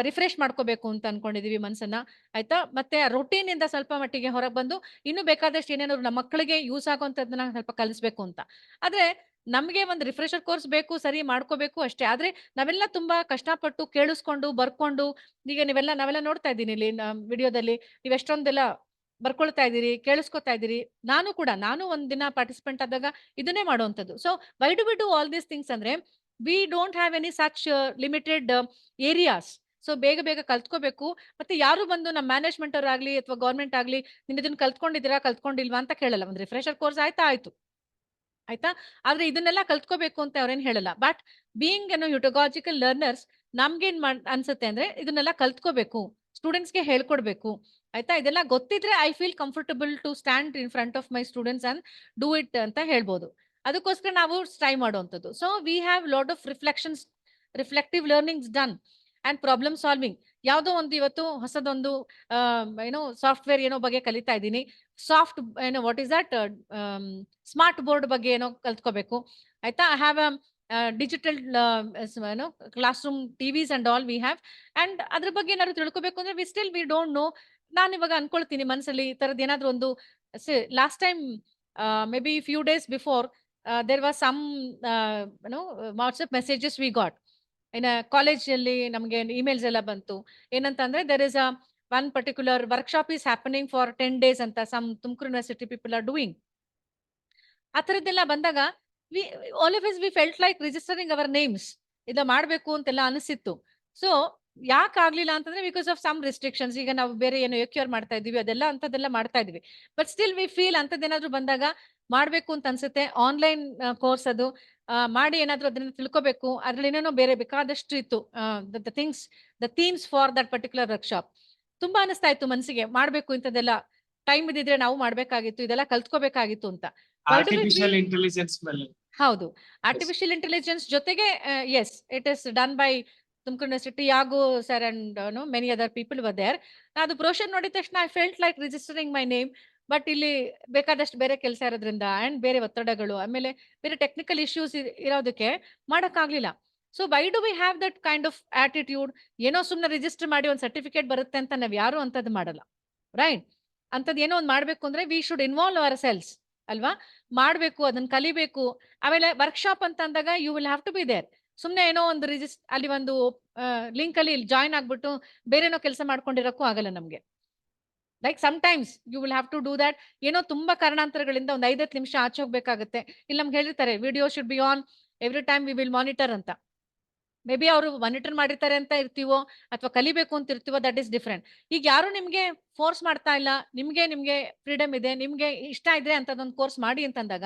ರಿಫ್ರೆಶ್ ಮಾಡ್ಕೋಬೇಕು ಅಂತ ಅನ್ಕೊಂಡಿದೀವಿ ಮನ್ಸನ್ನ, ಆಯ್ತಾ? ಮತ್ತೆ ರೊಟೀನ್ ಇಂದ ಸ್ವಲ್ಪ ಮಟ್ಟಿಗೆ ಹೊರಗೆ ಬಂದು ಇನ್ನೂ ಬೇಕಾದಷ್ಟು ಏನೇನಾದ್ರು ನಮ್ಮ ಮಕ್ಕಳಿಗೆ ಯೂಸ್ ಆಗುವಂತದನ್ನ ಸ್ವಲ್ಪ ಕಲಿಸ್ಬೇಕು ಅಂತ. ಆದ್ರೆ ನಮ್ಗೆ ಒಂದು ರಿಫ್ರೆಶರ್ ಕೋರ್ಸ್ ಬೇಕು, ಸರಿ ಮಾಡ್ಕೋಬೇಕು ಅಷ್ಟೇ. ಆದ್ರೆ ನಾವೆಲ್ಲ ತುಂಬಾ ಕಷ್ಟಪಟ್ಟು ಕೇಳಿಸ್ಕೊಂಡು ಬರ್ಕೊಂಡು, ಈಗ ನಾವೆಲ್ಲ ನೋಡ್ತಾ ಇದ್ದೀನಿ ಇಲ್ಲಿ ವಿಡಿಯೋದಲ್ಲಿ, ನೀವ್ ಎಷ್ಟೊಂದೆಲ್ಲ ಬರ್ಕೊಳ್ತಾ ಇದ್ದೀರಿ, ಕೇಳಿಸ್ಕೊತಾ ಇದ್ದೀರಿ. ನಾನು ಒಂದಿನ ಪಾರ್ಟಿಸಿಪೆಂಟ್ ಆದಾಗ ಇದನ್ನೇ ಮಾಡುವಂಥದ್ದು. So why do we do all these things ಅಂದ್ರೆ, we don't have any such limited areas. So ಬೇಗ ಕಲ್ತ್ಕೋಬೇಕು. ಮತ್ತೆ ಯಾರು ಬಂದು ನಮ್ಮ ಮ್ಯಾನೇಜ್ಮೆಂಟ್ ಅವ್ರಾಗ್ಲಿ ಅಥವಾ ಗೌರ್ಮೆಂಟ್ ಆಗ್ಲಿ, ನಿನ್ನ ಇದನ್ನ ಕಲ್ತ್ಕೊಂಡಿಲ್ವಾ ಅಂತ ಕೇಳಲ್ಲ. ಒಂದು ರಿಫ್ರೆಶರ್ ಕೋರ್ಸ್ ಆಯ್ತಾ, ಆದ್ರೆ ಇದನ್ನೆಲ್ಲ ಕಲ್ತ್ಕೋಬೇಕು ಅಂತ ಅವ್ರೇನ್ ಹೇಳಲ್ಲ. ಬಟ್ ಬೀಯಿಂಗ್ ಹ್ಯೂಟಗಾಜಿಕಲ್ ಲರ್ನರ್ಸ್, ನಮ್ಗೇನ್ ಅನ್ಸುತ್ತೆ ಅಂದ್ರೆ ಇದನ್ನೆಲ್ಲ ಕಲ್ತ್ಕೋಬೇಕು, ಸ್ಟೂಡೆಂಟ್ಸ್ಗೆ ಹೇಳ್ಕೊಡ್ಬೇಕು, ಆಯ್ತಾ? ಇದೆಲ್ಲ ಗೊತ್ತಿದ್ರೆ I feel comfortable to stand in front of my students and do it ಅಂತ ಹೇಳ್ಬೋದು. ಅದಕ್ಕೋಸ್ಕರ ನಾವು ಟ್ರೈ ಮಾಡುವಂಥದ್ದು. So we have lot of reflective learnings done and problem solving. ಯಾವುದೋ ಒಂದು ಇವತ್ತು ಹೊಸದೊಂದು ಸಾಫ್ಟ್ವೇರ್ ಬಗ್ಗೆ ಕಲಿತಾ ಇದ್ದೀನಿ. What is that, smart board ಬಗ್ಗೆ ಕಲ್ತ್ಕೋಬೇಕು, ಆಯ್ತಾ? I have digital classroom TVs and all we have, and ಅದ್ರ ಬಗ್ಗೆ ಏನಾದ್ರು ತಿಳ್ಕೊಬೇಕು ಅಂದ್ರೆ ವಿ ಡೋಂಟ್ ನೋ. ನಾನು ಇವಾಗ ಅನ್ಕೊಳ್ತೀನಿ ಮನಸ್ಸಲ್ಲಿ ಈ ತರದ್ ಏನಾದ್ರು ಒಂದು. Last time maybe few days before there was some WhatsApp messages we got in college ಅಲ್ಲಿ. ನಮ್ಗೆ ಇಮೇಲ್ಸ್ ಎಲ್ಲ ಬಂತು. ಏನಂತಂದ್ರೆ, there is one particular workshop is happening for 10 days ಅಂತ some Tumakuru university people are doing. ಆ ತರದ್ದೆಲ್ಲ ಬಂದಾಗ all of us we felt like registering our names. ಇದ ಮಾಡ್ಬೇಕು ಅಂತೆಲ್ಲ ಅನಿಸಿತ್ತು. ಸೊ ಯಾಕೆ ಆಗ್ಲಿಲ್ಲ ಅಂತಂದ್ರೆ, ಬಿಕಾಸ್ ಆಫ್ ಸಮ್ ರೆಸ್ಟ್ರಿಕ್ಷನ್ಸ್. ಈಗ ನಾವು ಬೇರೆ AQR ಮಾಡ್ತಾ ಇದೀವಿ, ಅಂತದೆಲ್ಲ ಮಾಡ್ತಾ ಇದೀವಿ. ಬಟ್ ಸ್ಟಿಲ್ ವಿ ಫೀಲ್ ಅಂತದ್ದೇನಾದ್ರೂ ಬಂದಾಗ ಮಾಡ್ಬೇಕು ಅಂತ ಅನ್ಸುತ್ತೆ. ಆನ್ಲೈನ್ ಕೋರ್ಸ್ ಅದು ಮಾಡಿ ಏನಾದ್ರು ಅದನ್ನ ತಿಳ್ಕೊಬೇಕು. ಅದ್ರಲ್ಲಿ ಏನೇನೋ ಬೇರೆ ಬೇಕಾದಷ್ಟು ಇತ್ತು, the themes for that particular workshop. ತುಂಬಾ ಅನಿಸ್ತಾ ಇತ್ತು ಮನಸ್ಸಿಗೆ, ಮಾಡ್ಬೇಕು ಇಂಥದ್ದೆಲ್ಲ. ಟೈಮ್ ಇದ್ದಿದ್ರೆ ನಾವು ಮಾಡ್ಬೇಕಾಗಿತ್ತು, ಇದೆಲ್ಲ ಕಲ್ತ್ಕೋಬೇಕಾಗಿತ್ತು ಅಂತ. ಆರ್ಟಿಫಿಷಿಯಲ್ ಇಂಟೆಲಿಜೆನ್ಸ್ ಮೇಲೆ. ಹೌದು, ಆರ್ಟಿಫಿಷಿಯಲ್ ಇಂಟೆಲಿಜೆನ್ಸ್ ಜೊತೆಗೆ yes, it is done by Tumakuru university ಯಾಗೋ sir and many other people were there. ಅದು ಬ್ರೋಷರ್ ನೋಡಿದ ತಕ್ಷಣ I felt like registering my name. But ಇಲ್ಲಿ ಬೇಕಾದಷ್ಟು ಬೇರೆ ಕೆಲಸ ಇರೋದ್ರಿಂದ ಅಂಡ್ ಬೇರೆ ಒತ್ತಡಗಳು, ಆಮೇಲೆ ಬೇರೆ ಟೆಕ್ನಿಕಲ್ ಇಶ್ಯೂಸ್ ಇರೋದಕ್ಕೆ ಮಾಡೋಕ್ಕಾಗ್ಲಿಲ್ಲ. So why do we have that kind of attitude? ಏನೋ ಸುಮ್ಮನೆ ರಿಜಿಸ್ಟರ್ ಮಾಡಿ ಒಂದು ಸರ್ಟಿಫಿಕೇಟ್ ಬರುತ್ತೆ ಅಂತ ನಾವ್ ಯಾರು ಅಂತದ್ದು ಮಾಡಲ್ಲ, ರೈಟ್? ಅಂತದ್ ಏನೋ ಒಂದು ಮಾಡ್ಬೇಕು ಅಂದ್ರೆ we should involve ourselves, ಅಲ್ವಾ? ಮಾಡ್ಬೇಕು, ಅದನ್ನ ಕಲಿಬೇಕು. ಆಮೇಲೆ ವರ್ಕ್ಶಾಪ್ ಅಂತ ಅಂದಾಗ you will have to be there. ಸುಮ್ನೆ ಏನೋ ಒಂದು ಅಲ್ಲಿ ಒಂದು ಲಿಂಕ್ ಅಲ್ಲಿ ಜಾಯಿನ್ ಆಗ್ಬಿಟ್ಟು ಬೇರೆನೋ ಕೆಲಸ ಮಾಡ್ಕೊಂಡಿರಕ್ಕೂ ಆಗಲ್ಲ ನಮ್ಗೆ. Like sometimes you will have to do that. ಏನೋ ತುಂಬಾ ಕಾರಣಾಂತರಗಳಿಂದ ಒಂದು 5-10 ನಿಮಿಷ ಆಚೆ ಹೋಗ್ಬೇಕಾಗುತ್ತೆ. ಇಲ್ಲಿ ನಮ್ಗೆ ಹೇಳಿರ್ತಾರೆ video should be on every time we will monitor ಅಂತ. ಮೇ ಬಿ ಅವರು ಮಾನಿಟರ್ ಮಾಡಿರ್ತಾರೆ ಅಂತ ಇರ್ತೀವೋ ಅಥವಾ ಕಲಿಬೇಕು ಅಂತ ಇರ್ತೀವೋ, ದಟ್ ಇಸ್ ಡಿಫ್ರೆಂಟ್. ಈಗ ಯಾರು ನಿಮ್ಗೆ ಫೋರ್ಸ್ ಮಾಡ್ತಾ ಇಲ್ಲ, ನಿಮ್ಗೆ ಫ್ರೀಡಮ್ ಇದೆ, ನಿಮ್ಗೆ ಇಷ್ಟ ಇದೆ ಅಂತದೊಂದು ಕೋರ್ಸ್ ಮಾಡಿ ಅಂತಂದಾಗ,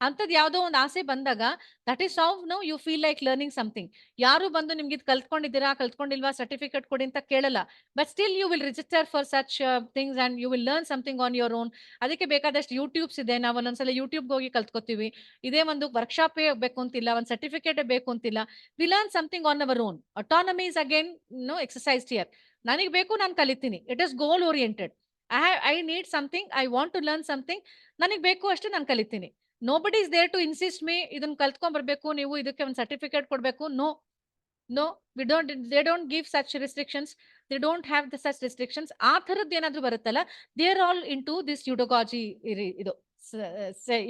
ಅಂತದ್ ಯಾವ್ದೋ ಒಂದು ಆಸೆ ಬಂದಾಗ, that is how you feel like learning something. ಯಾರು ಬಂದು ನಿಮ್ಗೆ ಇದು ಕಲ್ತ್ಕೊಂಡಿಲ್ವಾ, ಸರ್ಟಿಫಿಕೇಟ್ ಕೊಡಿ ಅಂತ ಕೇಳಲ್ಲ. But still you will register for such things and you will learn something on your own. ಅದಕ್ಕೆ ಬೇಕಾದಷ್ಟು ಯೂಟ್ಯೂಬ್ಸ್ ಇದೆ. ನಾವು ಒಂದೊಂದ್ಸಲ ಯೂಟ್ಯೂಬ್ಗೆ ಹೋಗಿ ಕಲ್ತ್ಕೋತೀವಿ. ಇದೇ ಒಂದು ವರ್ಕ್ಶಾಪೇ ಬೇಕು ಅಂತಿಲ್ಲ, ಒಂದು ಸರ್ಟಿಫಿಕೇಟ್ ಬೇಕು ಅಂತಿಲ್ಲ. We learn something on our own. Autonomy is again exercised here. ನನಗೆ ಬೇಕು, ನಾನು ಕಲಿತೀನಿ. It is goal oriented. I need something, I want to learn something. ನನಗೆ ಬೇಕು ಅಷ್ಟು ನಾನು ಕಲಿತೀನಿ. Nobody is there to insist me ಇದನ್ನ ಕಲ್ತ್ಕೊಂಡ್ ಬರ್ಬೇಕು, ನೀವು ಇದಕ್ಕೆ ಒಂದು ಸರ್ಟಿಫಿಕೇಟ್ ಕೊಡ್ಬೇಕು. No, they don't give such restrictions. They don't have the such restrictions. ಆ ಥರದ್ದು ಏನಾದ್ರು ಬರುತ್ತಲ್ಲ, they are all in to this heutagogy. ಇದು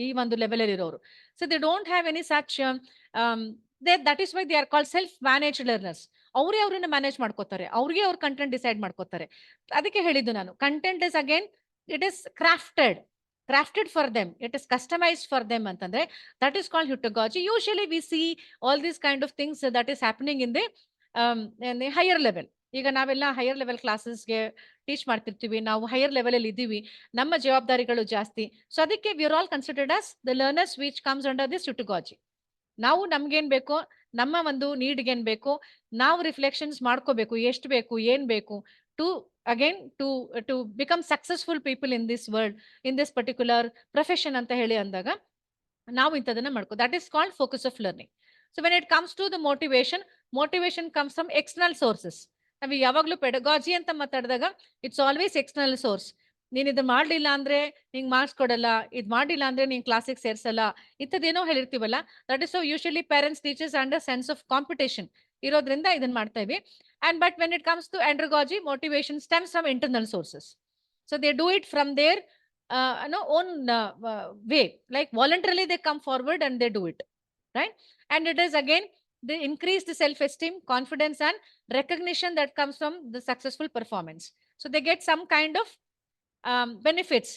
ಈ ಒಂದು ಲೆವೆಲ್ ಅಲ್ಲಿ ಇರೋರು. So they don't have any such. That is why they are called self managed learners. ಅವ್ರನ್ನ ಮ್ಯಾನೇಜ್ ಮಾಡ್ಕೋತಾರೆ, ಅವ್ರಿಗೆ ಅವ್ರ ಕಂಟೆಂಟ್ ಡಿಸೈಡ್ ಮಾಡ್ಕೋತಾರೆ. ಅದಕ್ಕೆ ಹೇಳಿದ್ದು ನಾನು, content is again it is crafted for them, it is customized for them ಅಂತಂದ್ರೆ that is called pedagogy. Usually we see all these kind of things that is happening in the higher level. ಈಗ ನಾವೆಲ್ಲ higher level ಕ್ಲಾಸಸ್ಗೆ teach ಮಾಡ್ತಿರ್ತೀವಿ, ನಾವು higher level ಅಲ್ಲಿ ಇದ್ದೀವಿ, ನಮ್ಮ ಜವಾಬ್ದಾರಿಗಳು ಜಾಸ್ತಿ. ಸೊ ಅದಕ್ಕೆ V are all considered as the learners which comes under this pedagogy. ನಾವು ನಮ್ಗೇನ್ ಬೇಕೋ, ನಮ್ಮ ಒಂದು ನೀಡ್ಗೆ ಏನ್ ಬೇಕು, ನಾವು ರಿಫ್ಲೆಕ್ಷನ್ಸ್ ಮಾಡ್ಕೋಬೇಕು, ಎಷ್ಟು ಬೇಕು, ಏನ್ ಬೇಕು, to again to become successful people in this world, in this particular profession ಅಂತ ಹೇಳಿ ಅಂದಾಗ ನಾವು ಇಂಥದನ್ನ ಮಾಡ್ಕೋ. That is called focus of learning. So when it comes to the motivation comes from external sources. ನಾವು ಯಾವಾಗ್ಲೂ ಪೆಡಗಾಜಿ ಅಂತ ಮಾತಾಡಿದಾಗ ಇಟ್ಸ್ ಆಲ್ವೇಸ್ ಎಕ್ಸ್ಟರ್ನಲ್ ಸೋರ್ಸ್. ನೀನ್ ಇದು ಮಾಡ್ಲಿಲ್ಲ ಅಂದ್ರೆ ನಿಂಗೆ ಮಾರ್ಕ್ಸ್ ಕೊಡಲ್ಲ, ಇದ್ ಮಾಡಿಲ್ಲ ಅಂದ್ರೆ ನೀನ್ ಕ್ಲಾಸಿಗೆ ಸೇರ್ಸಲ್ಲ, ಇಂಥದ್ದೇನೋ ಹೇಳಿರ್ತೀವಲ್ಲ. That is so usually parents teachers under sense of competition ಇರೋದ್ರಿಂದ ಇದನ್ನ ಮಾಡ್ತಾ ಇವಿ. And but when it comes to andragogy, motivation stems from internal sources. So they do it from their own way, like voluntarily they come forward and they do it, right? And it is again they increase the self-esteem, confidence and recognition that comes from the successful performance. So they get some kind of benefits,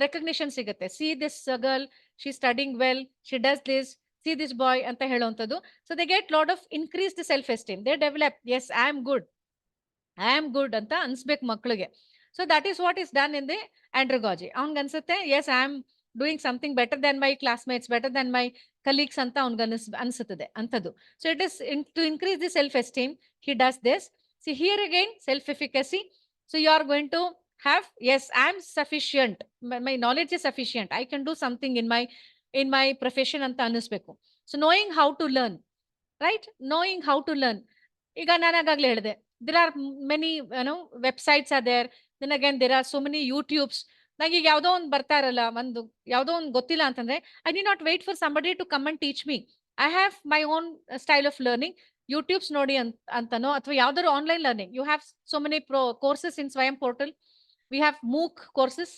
recognition sigate. See this girl, she's studying well, she does this, see this boy anta ಹೇಳುವಂತದ್ದು. So they get lot of increased self-esteem. They develop, yes, I am good ಅಂತ ಅನ್ಸ್ಬೇಕು ಮಕ್ಕಳಿಗೆ. So that is what is done in the andragogy. ಅವನ್ಗೆ ಅನ್ಸುತ್ತೆ, yes, I am doing something better than my classmates, better than my colleagues ಅಂತ ಅವನ್ಗೆ ಅನ್ಸುತ್ತದೆ ಅಂತದ್ದು. So it is to increase the self-esteem, he does this. See here again, self-efficacy. So you are going to have, yes, I am sufficient, my knowledge is sufficient, I can do something in my profession ಅಂತ ಅನ್ನಿಸ್ಬೇಕು. So knowing how to learn, right? Knowing how to learn. ಈಗ ನಾನು ಆಗಾಗ್ಲೇ ಹೇಳಿದೆ, there are many websites are there, then again there are so many YouTubes. ನನಗೆ ಯಾವುದೋ ಒಂದು ಬರ್ತಾ ಇರಲ್ಲ, ಯಾವುದೋ ಒಂದು ಗೊತ್ತಿಲ್ಲ ಅಂತಂದ್ರೆ I need not wait for somebody to come and teach me. I have my own style of learning. YouTubes ನೋಡಿ ಅಂತನೋ ಅಥವಾ ಯಾವ್ದಾದ್ರು online learning. You have so many courses in Swayam portal. We have MOOC courses,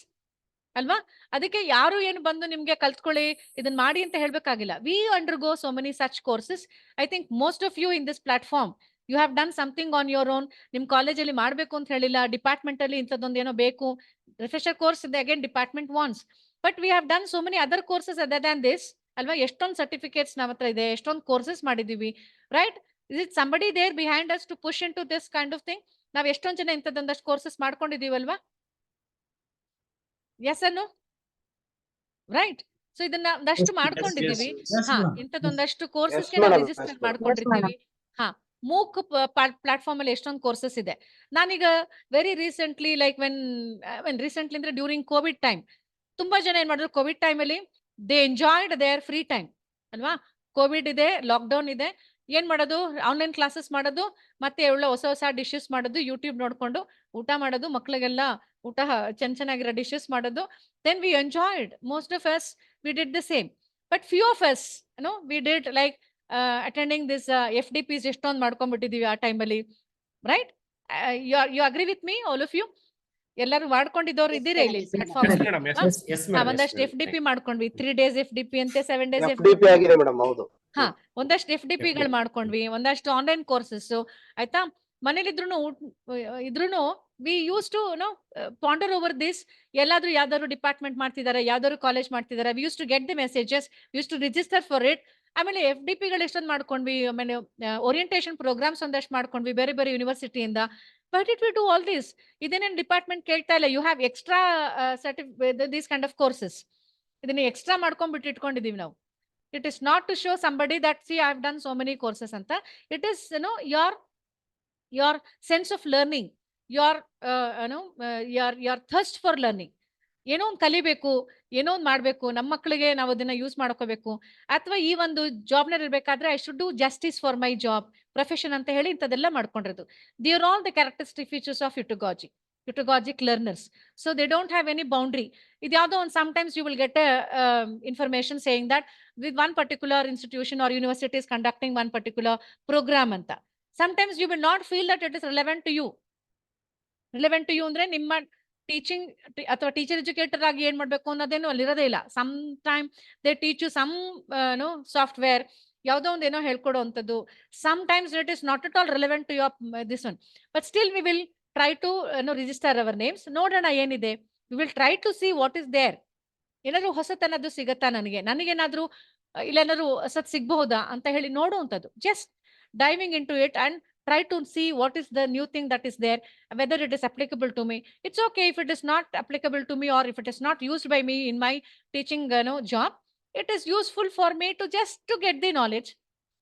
ಅಲ್ವಾ? ಅದಕ್ಕೆ ಯಾರು ಏನು ಬಂದು ನಿಮ್ಗೆ ಕಲ್ತ್ಕೊಳ್ಳಿ, ಇದನ್ನ ಮಾಡಿ ಅಂತ ಹೇಳ್ಬೇಕಾಗಿಲ್ಲ. We undergo so many such courses. I think most of you in this platform, you have done something on your own. ನಿಮ್ ಕಾಲೇಜಲ್ಲಿ ಮಾಡ್ಬೇಕು ಅಂತ ಹೇಳಿಲ್ಲ, ಡಿಪಾರ್ಟ್ಮೆಂಟ್ ಅಲ್ಲಿ ಇಂಥದ್ದೊಂದು ಏನೋ ಬೇಕು, ರಿಫ್ರೆಶರ್ ಕೋರ್ಸ್ ಇದೆ, again department wants. But we have done so many other courses other than this, ಅಲ್ವಾ? ಎಷ್ಟೊಂದು ಸರ್ಟಿಫಿಕೇಟ್ಸ್ ನಮ್ಮ ಹತ್ರ ಇದೆ, ಎಷ್ಟೊಂದು ಕೋರ್ಸಸ್ ಮಾಡಿದೀವಿ, right? Is it somebody there behind us to push in to this kind of thing? ನಾವ್ ಎಷ್ಟೊಂದು ಜನ ಇಂಥದ್ದೊಂದಷ್ಟು ಕೋರ್ಸಸ್ ಮಾಡ್ಕೊಂಡಿದೀವಲ್ವಾ? ಎಸ್ ಅನ್ನು, ರೈಟ್? ಸೊ ಇದನ್ನ ಒಂದಷ್ಟು ಮಾಡ್ಕೊಂಡಿದೀವಿ. ಹಾ, ಇಂಥದ್ದೊಂದಷ್ಟು ಕೋರ್ಸಸ್ಗೆ ನಾವು ರಿಜಿಸ್ಟರ್ ಮಾಡ್ಕೊಂಡಿರ್ತೀವಿ. ಹಾ, ಮೂಕ್ ಪ್ಲಾಟ್ಫಾರ್ಮ್ ಅಲ್ಲಿ ಎಷ್ಟೊಂದು ಕೋರ್ಸಸ್ ಇದೆ. ನಾನೀಗ very recently, like when recently ಅಂದ್ರೆ ಡ್ಯೂರಿಂಗ್ ಕೋವಿಡ್ ಟೈಮ್, ತುಂಬಾ ಜನ ಏನ್ ಮಾಡಿದ್ರು, ಕೋವಿಡ್ ಟೈಮ್ ಅಲ್ಲಿ they enjoyed their free time, ಅಲ್ವಾ? ಕೋವಿಡ್ ಇದೆ, ಲಾಕ್ಡೌನ್ ಇದೆ, ಏನ್ ಮಾಡೋದು, ಆನ್ಲೈನ್ ಕ್ಲಾಸಸ್ ಮಾಡೋದು, ಮತ್ತೆ ಒಳ್ಳೆ ಹೊಸ ಹೊಸ ಡಿಶಸ್ ಮಾಡೋದು, ಯೂಟ್ಯೂಬ್ ನೋಡ್ಕೊಂಡು ಊಟ ಮಾಡೋದು, ಮಕ್ಳಿಗೆಲ್ಲ ಊಟ ಚೆನ್ನಾಗಿರೋ ಡಿಶಸ್ ಮಾಡೋದು. Then we enjoyed. Most of us, we did the same. But few of us, we did like attending this FDPs ಎಷ್ಟೊಂದು ಮಾಡ್ಕೊಂಡ್ಬಿಟ್ಟಿದೀವಿ ಆ ಟೈಮಲ್ಲಿ, right? You agree with me, all of you? ಎಲ್ಲರೂ ಮಾಡ್ಕೊಂಡಿದ್ದವ್ರು ಇದ್ದೀರಾ ಇಲ್ಲಿ ಪ್ಲಾಟ್ಫಾರ್ಮ್ Yes, ಅಲ್ಲಿ? madam. Yes, ಹಾ? yes, yes, madam. ಒಂದಷ್ಟು Yes, F D P ಮಾಡ್ಕೊಂಡ್ವಿ, 3 days FDP ಅಂತೆ, 7 days FDP ಆಗಿದೆ ಮೇಡಮ್, ಹೌದು. ಹಾ, ಒಂದಷ್ಟು FDP ಗಳು ಮಾಡ್ಕೊಂಡ್ವಿ, ಒಂದಷ್ಟು ಆನ್ಲೈನ್ ಕೋರ್ಸಸ್, ಆಯ್ತಾ? ಮನೇಲಿದ್ರು ಇದ್ರುನು we use to ponder over this. ಎಲ್ಲಾದ್ರೂ ಯಾವ್ದಾದ್ರು ಡಿಪಾರ್ಟ್ಮೆಂಟ್ ಮಾಡ್ತಿದಾರೆ, ಯಾವ್ದಾದ್ರು ಕಾಲೇಜ್ ಮಾಡ್ತಿದಾರೆ, we use to get the messages, use to register for it. ಆಮೇಲೆ FDP ಗಳು ಎಷ್ಟೊಂದು ಮಾಡ್ಕೊಂಡ್ವಿ, ಆಮೇಲೆ ಓರಿಯಂಟೇಶನ್ ಪ್ರೋಗ್ರಾಮ್ಸ್ ಒಂದಷ್ಟು ಮಾಡ್ಕೊಂಡ್ವಿ ಬೇರೆ ಬೇರೆ ಯೂನಿವರ್ಸಿಟಿಯಿಂದ. But it we do all this. ಇದೇನೇನು ಡಿಪಾರ್ಟ್ಮೆಂಟ್ ಕೇಳ್ತಾ ಇಲ್ಲ, you have extra these kind of courses. ಇದನ್ನ ಎಕ್ಸ್ಟ್ರಾ ಮಾಡ್ಕೊಂಡ್ಬಿಟ್ಟು ಇಟ್ಕೊಂಡಿದೀವಿ ನಾವು. It is not to show somebody that, see, I have done so many courses anta. It is, your sense of learning, your your thirst for learning. ಏನೋ ಒಂದು ಕಲಿಬೇಕು, ಏನೋ ಒಂದು ಮಾಡಬೇಕು, ನಮ್ಮ ಮಕ್ಕಳಿಗೆ ನಾವು ಅದನ್ನ ಯೂಸ್ ಮಾಡ್ಕೋಬೇಕು, ಅಥವಾ ಈ ಒಂದು ಜಾಬ್ನಲ್ಲಿ ಇರಬೇಕಾದ್ರೆ I should do justice for my job profession ಅಂತ ಹೇಳಿ ಇಂಥದ್ದೆಲ್ಲ ಮಾಡ್ಕೊಂಡಿರೋದು. They are all the characteristic features of heutagogic learners. So they don't have any boundary. ಇದು ಯಾವುದೋ ಒಂದು sometimes you will get information saying that with one particular institution or university is conducting one particular program anta. Sometimes you will not feel that it is relevant to you. Relevant to you ಅಂದ್ರೆ ನಿಮ್ಮ teaching ಅಥವಾ teacher educator ಆಗಿ ಏನ್ ಮಾಡ್ಬೇಕು ಅನ್ನೋದೇನು ಅಲ್ಲಿ ಇರೋದೇ ಇಲ್ಲ. Some time they teach you some software, ಯಾವುದೋ ಒಂದು ಏನೋ ಹೇಳ್ಕೊಡುವಂಥದ್ದು. Sometimes it is not at all relevant to your this one. But still we will try to register our names, ನೋಡೋಣ ಏನಿದೆ. We will try to see what is there. ಏನಾದ್ರು ಹೊಸತನದ್ದು ಸಿಗತ್ತಾ, ನನಗೇನಾದ್ರೂ ಇಲ್ಲೇನಾದ್ರು ಹೊಸತ್ ಸಿಗ್ಬಹುದಾ ಅಂತ ಹೇಳಿ ನೋಡುವಂಥದ್ದು. Just diving into it and try to see what is the new thing that is there, whether it is applicable to me. It's okay if it is not applicable to me, or if it is not used by me in my teaching job. It is useful for me to just to get the knowledge.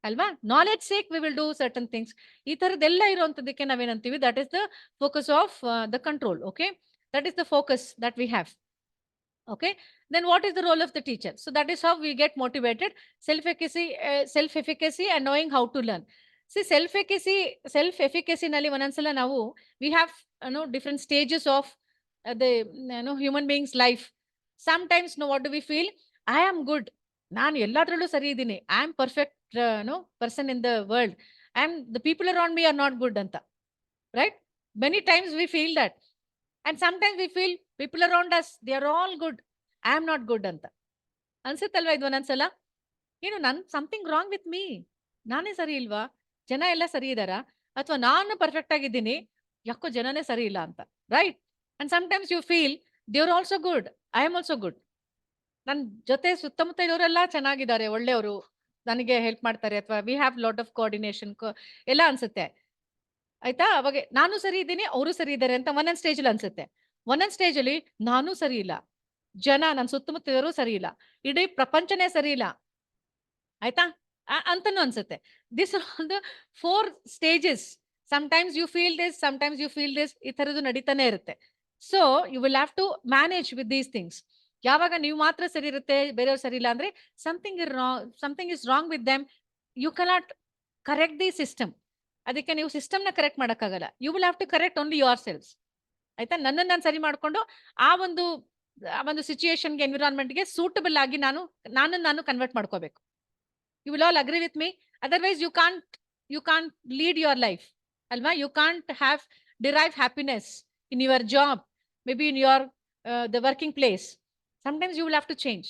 Alva, knowledge sake we will do certain things. Ee taradella iruvanthadike navenantivi, that is the focus of the control. Okay, that is the focus that we have. Okay, then what is the role of the teacher? So that is how we get motivated. Self-efficacy and knowing how to learn. See, self-efficacy nalli onansala ನಾವು we have different stages of the human beings life. Sometimes what do we feel? I am good, ನಾನು ಎಲ್ಲಾದ್ರಲ್ಲೂ ಸರಿ ಇದ್ದೀನಿ, I am perfect person in the world, the people around me are not good anta, right? Many times we feel that. And sometimes we feel people around us, they are all good, I am not good anta. ಅನ್ಸುತ್ತಲ್ವಾ ಇದು ಒಂದೊಂದ್ಸಲ? something wrong with me, ನಾನೇ ಸರಿ ಇಲ್ವಾ, ಜನ ಎಲ್ಲ ಸರಿ ಇದಾರಾ, ಅಥವಾ ನಾನು ಪರ್ಫೆಕ್ಟ್ ಆಗಿದ್ದೀನಿ, ಯಾಕೋ ಜನನೇ ಸರಿ ಇಲ್ಲ ಅಂತ, right? And sometimes you feel they are also good, I am also good. ನನ್ನ ಜೊತೆ ಸುತ್ತಮುತ್ತ ಇರೋರೆಲ್ಲ ಚೆನ್ನಾಗಿದ್ದಾರೆ, ಒಳ್ಳೆಯವರು, ನನಗೆ ಹೆಲ್ಪ್ ಮಾಡ್ತಾರೆ, ಅಥವಾ V have lot of coordination ಎಲ್ಲ ಅನ್ಸುತ್ತೆ, ಆಯ್ತಾ? ಅವಾಗ ನಾನು ಸರಿ ಇದ್ದೀನಿ, ಅವರು ಸರಿ ಇದ್ದಾರೆ ಅಂತ ಒಂದೊಂದು ಸ್ಟೇಜಲ್ಲಿ ಅನ್ಸುತ್ತೆ. ಒಂದೊಂದು ಸ್ಟೇಜಲ್ಲಿ ನಾನು ಸರಿ ಇಲ್ಲ, ಜನ ನನ್ನ ಸುತ್ತಮುತ್ತ ಇರೋರು ಸರಿ ಇಲ್ಲ, ಇಡೀ ಪ್ರಪಂಚನೇ ಸರಿ ಇಲ್ಲ, ಆಯ್ತಾ ಅಂತಾನು ಅನ್ಸುತ್ತೆ. This are the 4 stages. Sometimes you feel this, sometimes you feel this. ಈ ತರದ್ದು ನಡೀತಾನೆ ಇರುತ್ತೆ. So you will have to manage with these things. ಯಾವಾಗ ನೀವು ಮಾತ್ರ ಸರಿ ಇರುತ್ತೆ, ಬೇರೆಯವ್ರು ಸರಿ ಇಲ್ಲ ಅಂದ್ರೆ something is wrong with them. You cannot correct the system. ಅದಕ್ಕೆ ನೀವು ಸಿಸ್ಟಮ್ನ ಕರೆಕ್ಟ್ ಮಾಡೋಕ್ಕಾಗಲ್ಲ. You will have to correct only yourselves, ಆಯ್ತಾ? ನನ್ನನ್ನು ನಾನು ಸರಿ ಮಾಡ್ಕೊಂಡು ಆ ಒಂದು ಸಿಚುಯೇಷನ್ಗೆ, ಎನ್ವಿರಾನ್ಮೆಂಟ್ಗೆ ಸೂಟಬಲ್ ಆಗಿ ನಾನು ಕನ್ವರ್ಟ್ ಮಾಡ್ಕೋಬೇಕು. You will all agree with me. Otherwise you can't lead your life, alva. You can't derive happiness in your job, maybe in your the working place. Sometimes you will have to change,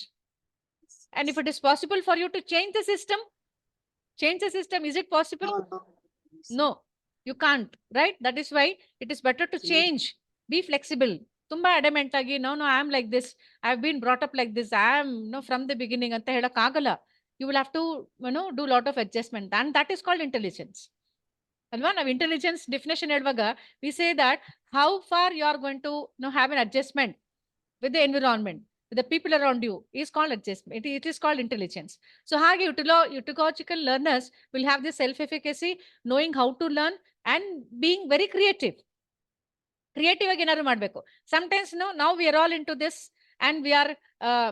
and if it is possible for you to change the system, is it possible? No, you can't, right? That is why it is better to change. Be flexible. Tumba adamant agi no I am like this, I have been brought up like this, I am from the beginning anta helak agala. You will have to do lot of adjustment, and that is called intelligence. Alva, now intelligence definition helvaga we say that how far you are going to have an adjustment with the environment, with the people around you, is called adjustment. It is called intelligence. So hage utogogical learners will have this self-efficacy, knowing how to learn and being very creative agi enaru madbeku. Sometimes now we are all into this, and we are